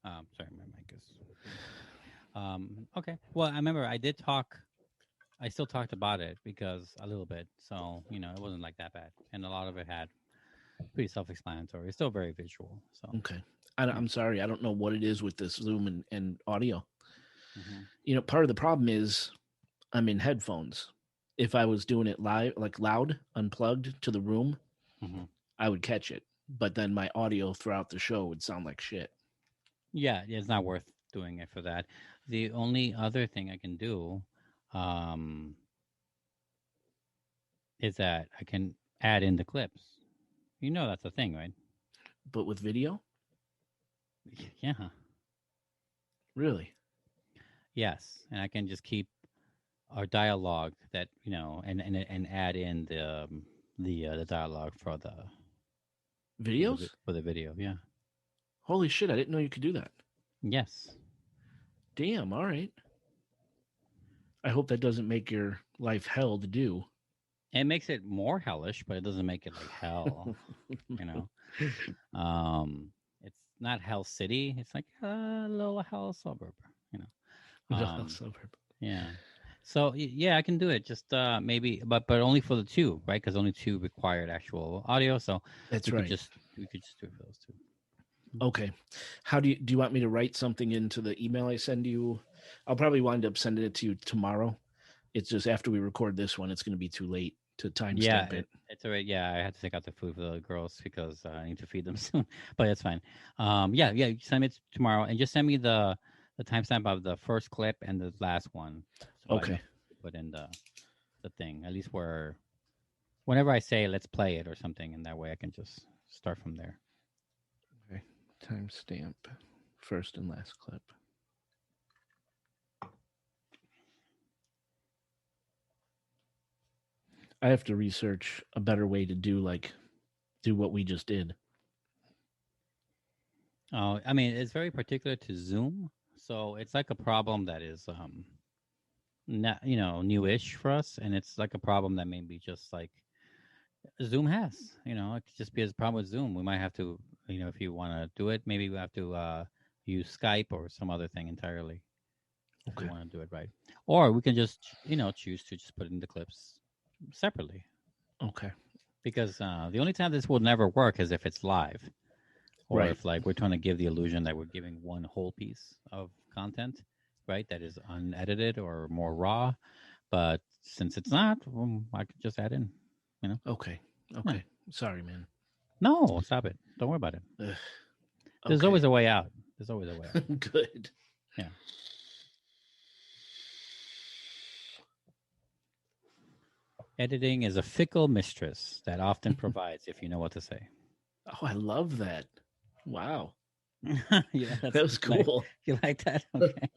Sorry, my mic is. Okay. Well, I remember I did talk. I still talked about it because a little bit. So it wasn't like that bad, and a lot of it had pretty self-explanatory. It's still very visual. So Okay. I'm sorry. I don't know what it is with this Zoom and audio. mhm. Part of the problem is I'm in headphones. If I was doing it live, like loud, unplugged to the room, Mhm. I would catch it. But then my audio throughout the show would sound like shit. Yeah, it's not worth doing it for that. The only other thing I can do is that I can add in the clips. That's a thing, right? But with video? Yeah. Really? Yes, and I can just keep our dialogue that and add in the dialogue for the Videos? for the video. Yeah. Holy shit, I didn't know you could do that. Yes. Damn, all right. I hope that doesn't make your life hell to do. It makes it more hellish, but it doesn't make it like hell. It's not Hell City. It's like a little hell suburb. Suburb. Yeah. So yeah, I can do it. Just maybe, but only for the 2, right? Because only 2 required actual audio. So That's we right. we could just do it for those 2. Okay. How do you want me to write something into the email I send you? I'll probably wind up sending it to you tomorrow. It's just after we record this one, it's going to be too late to timestamp it. It's all right. Yeah, I had to take out the food for the girls because I need to feed them soon. But it's fine. Yeah. You send it tomorrow, and just send me the timestamp of the first clip and the last one. So Okay. Put in the thing at least whenever I say let's play it or something, and that way I can just start from there. Okay. Timestamp first and last clip. I have to research a better way to do what we just did. I mean, it's very particular to Zoom, so it's like a problem that is not newish for us, and it's like a problem that maybe just like Zoom has. It could just be a problem with Zoom. We might have to, if you want to do it, maybe we have to use Skype or some other thing entirely. If Okay. you want to do it right, or we can just choose to just put in the clips separately. Okay. Because the only time this will never work is if it's live, or Right. if like we're trying to give the illusion that we're giving one whole piece of content, right? That is unedited or more raw. But since it's not, I could just add in. Okay. Okay. Yeah. Sorry, man. No, stop it. Don't worry about it. Ugh. There's Okay. always a way out. There's always a way out. Good. Yeah. Editing is a fickle mistress that often provides if you know what to say. Oh, I love that. Wow. Yeah, That was nice. cool. You like that? Okay.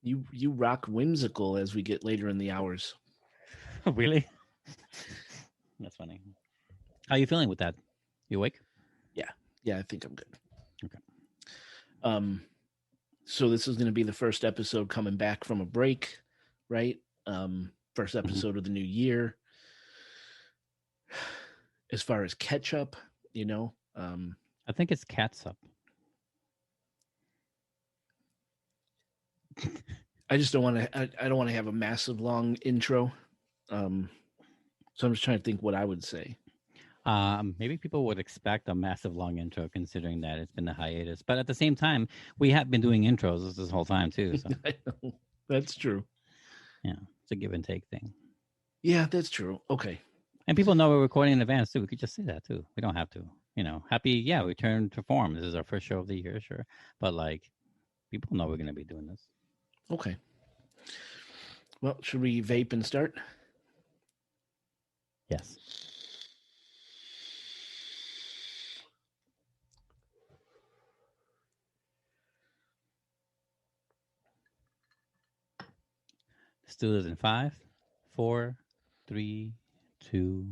You rock whimsical as we get later in the hours. Really? That's funny. How are you feeling with that? You awake? Yeah, I think I'm good. Okay. So this is going to be the first episode coming back from a break, right? First episode of the new year. As far as catch up, I think it's catsup. I just don't want to. I don't want to have a massive long intro. So I'm just trying to think what I would say. Maybe people would expect a massive long intro considering that it's been a hiatus. But at the same time, we have been doing intros this whole time too. So I know. That's true. yeah, it's a give and take thing. Yeah, that's true. Okay. And people know we're recording in advance too. We could just say that too. We don't have to. Happy, return to form. This is our first show of the year, sure. But like, people know we're going to be doing this. Okay. Well, should we vape and start? Yes. Let's do this in 5, 4, 3, 2,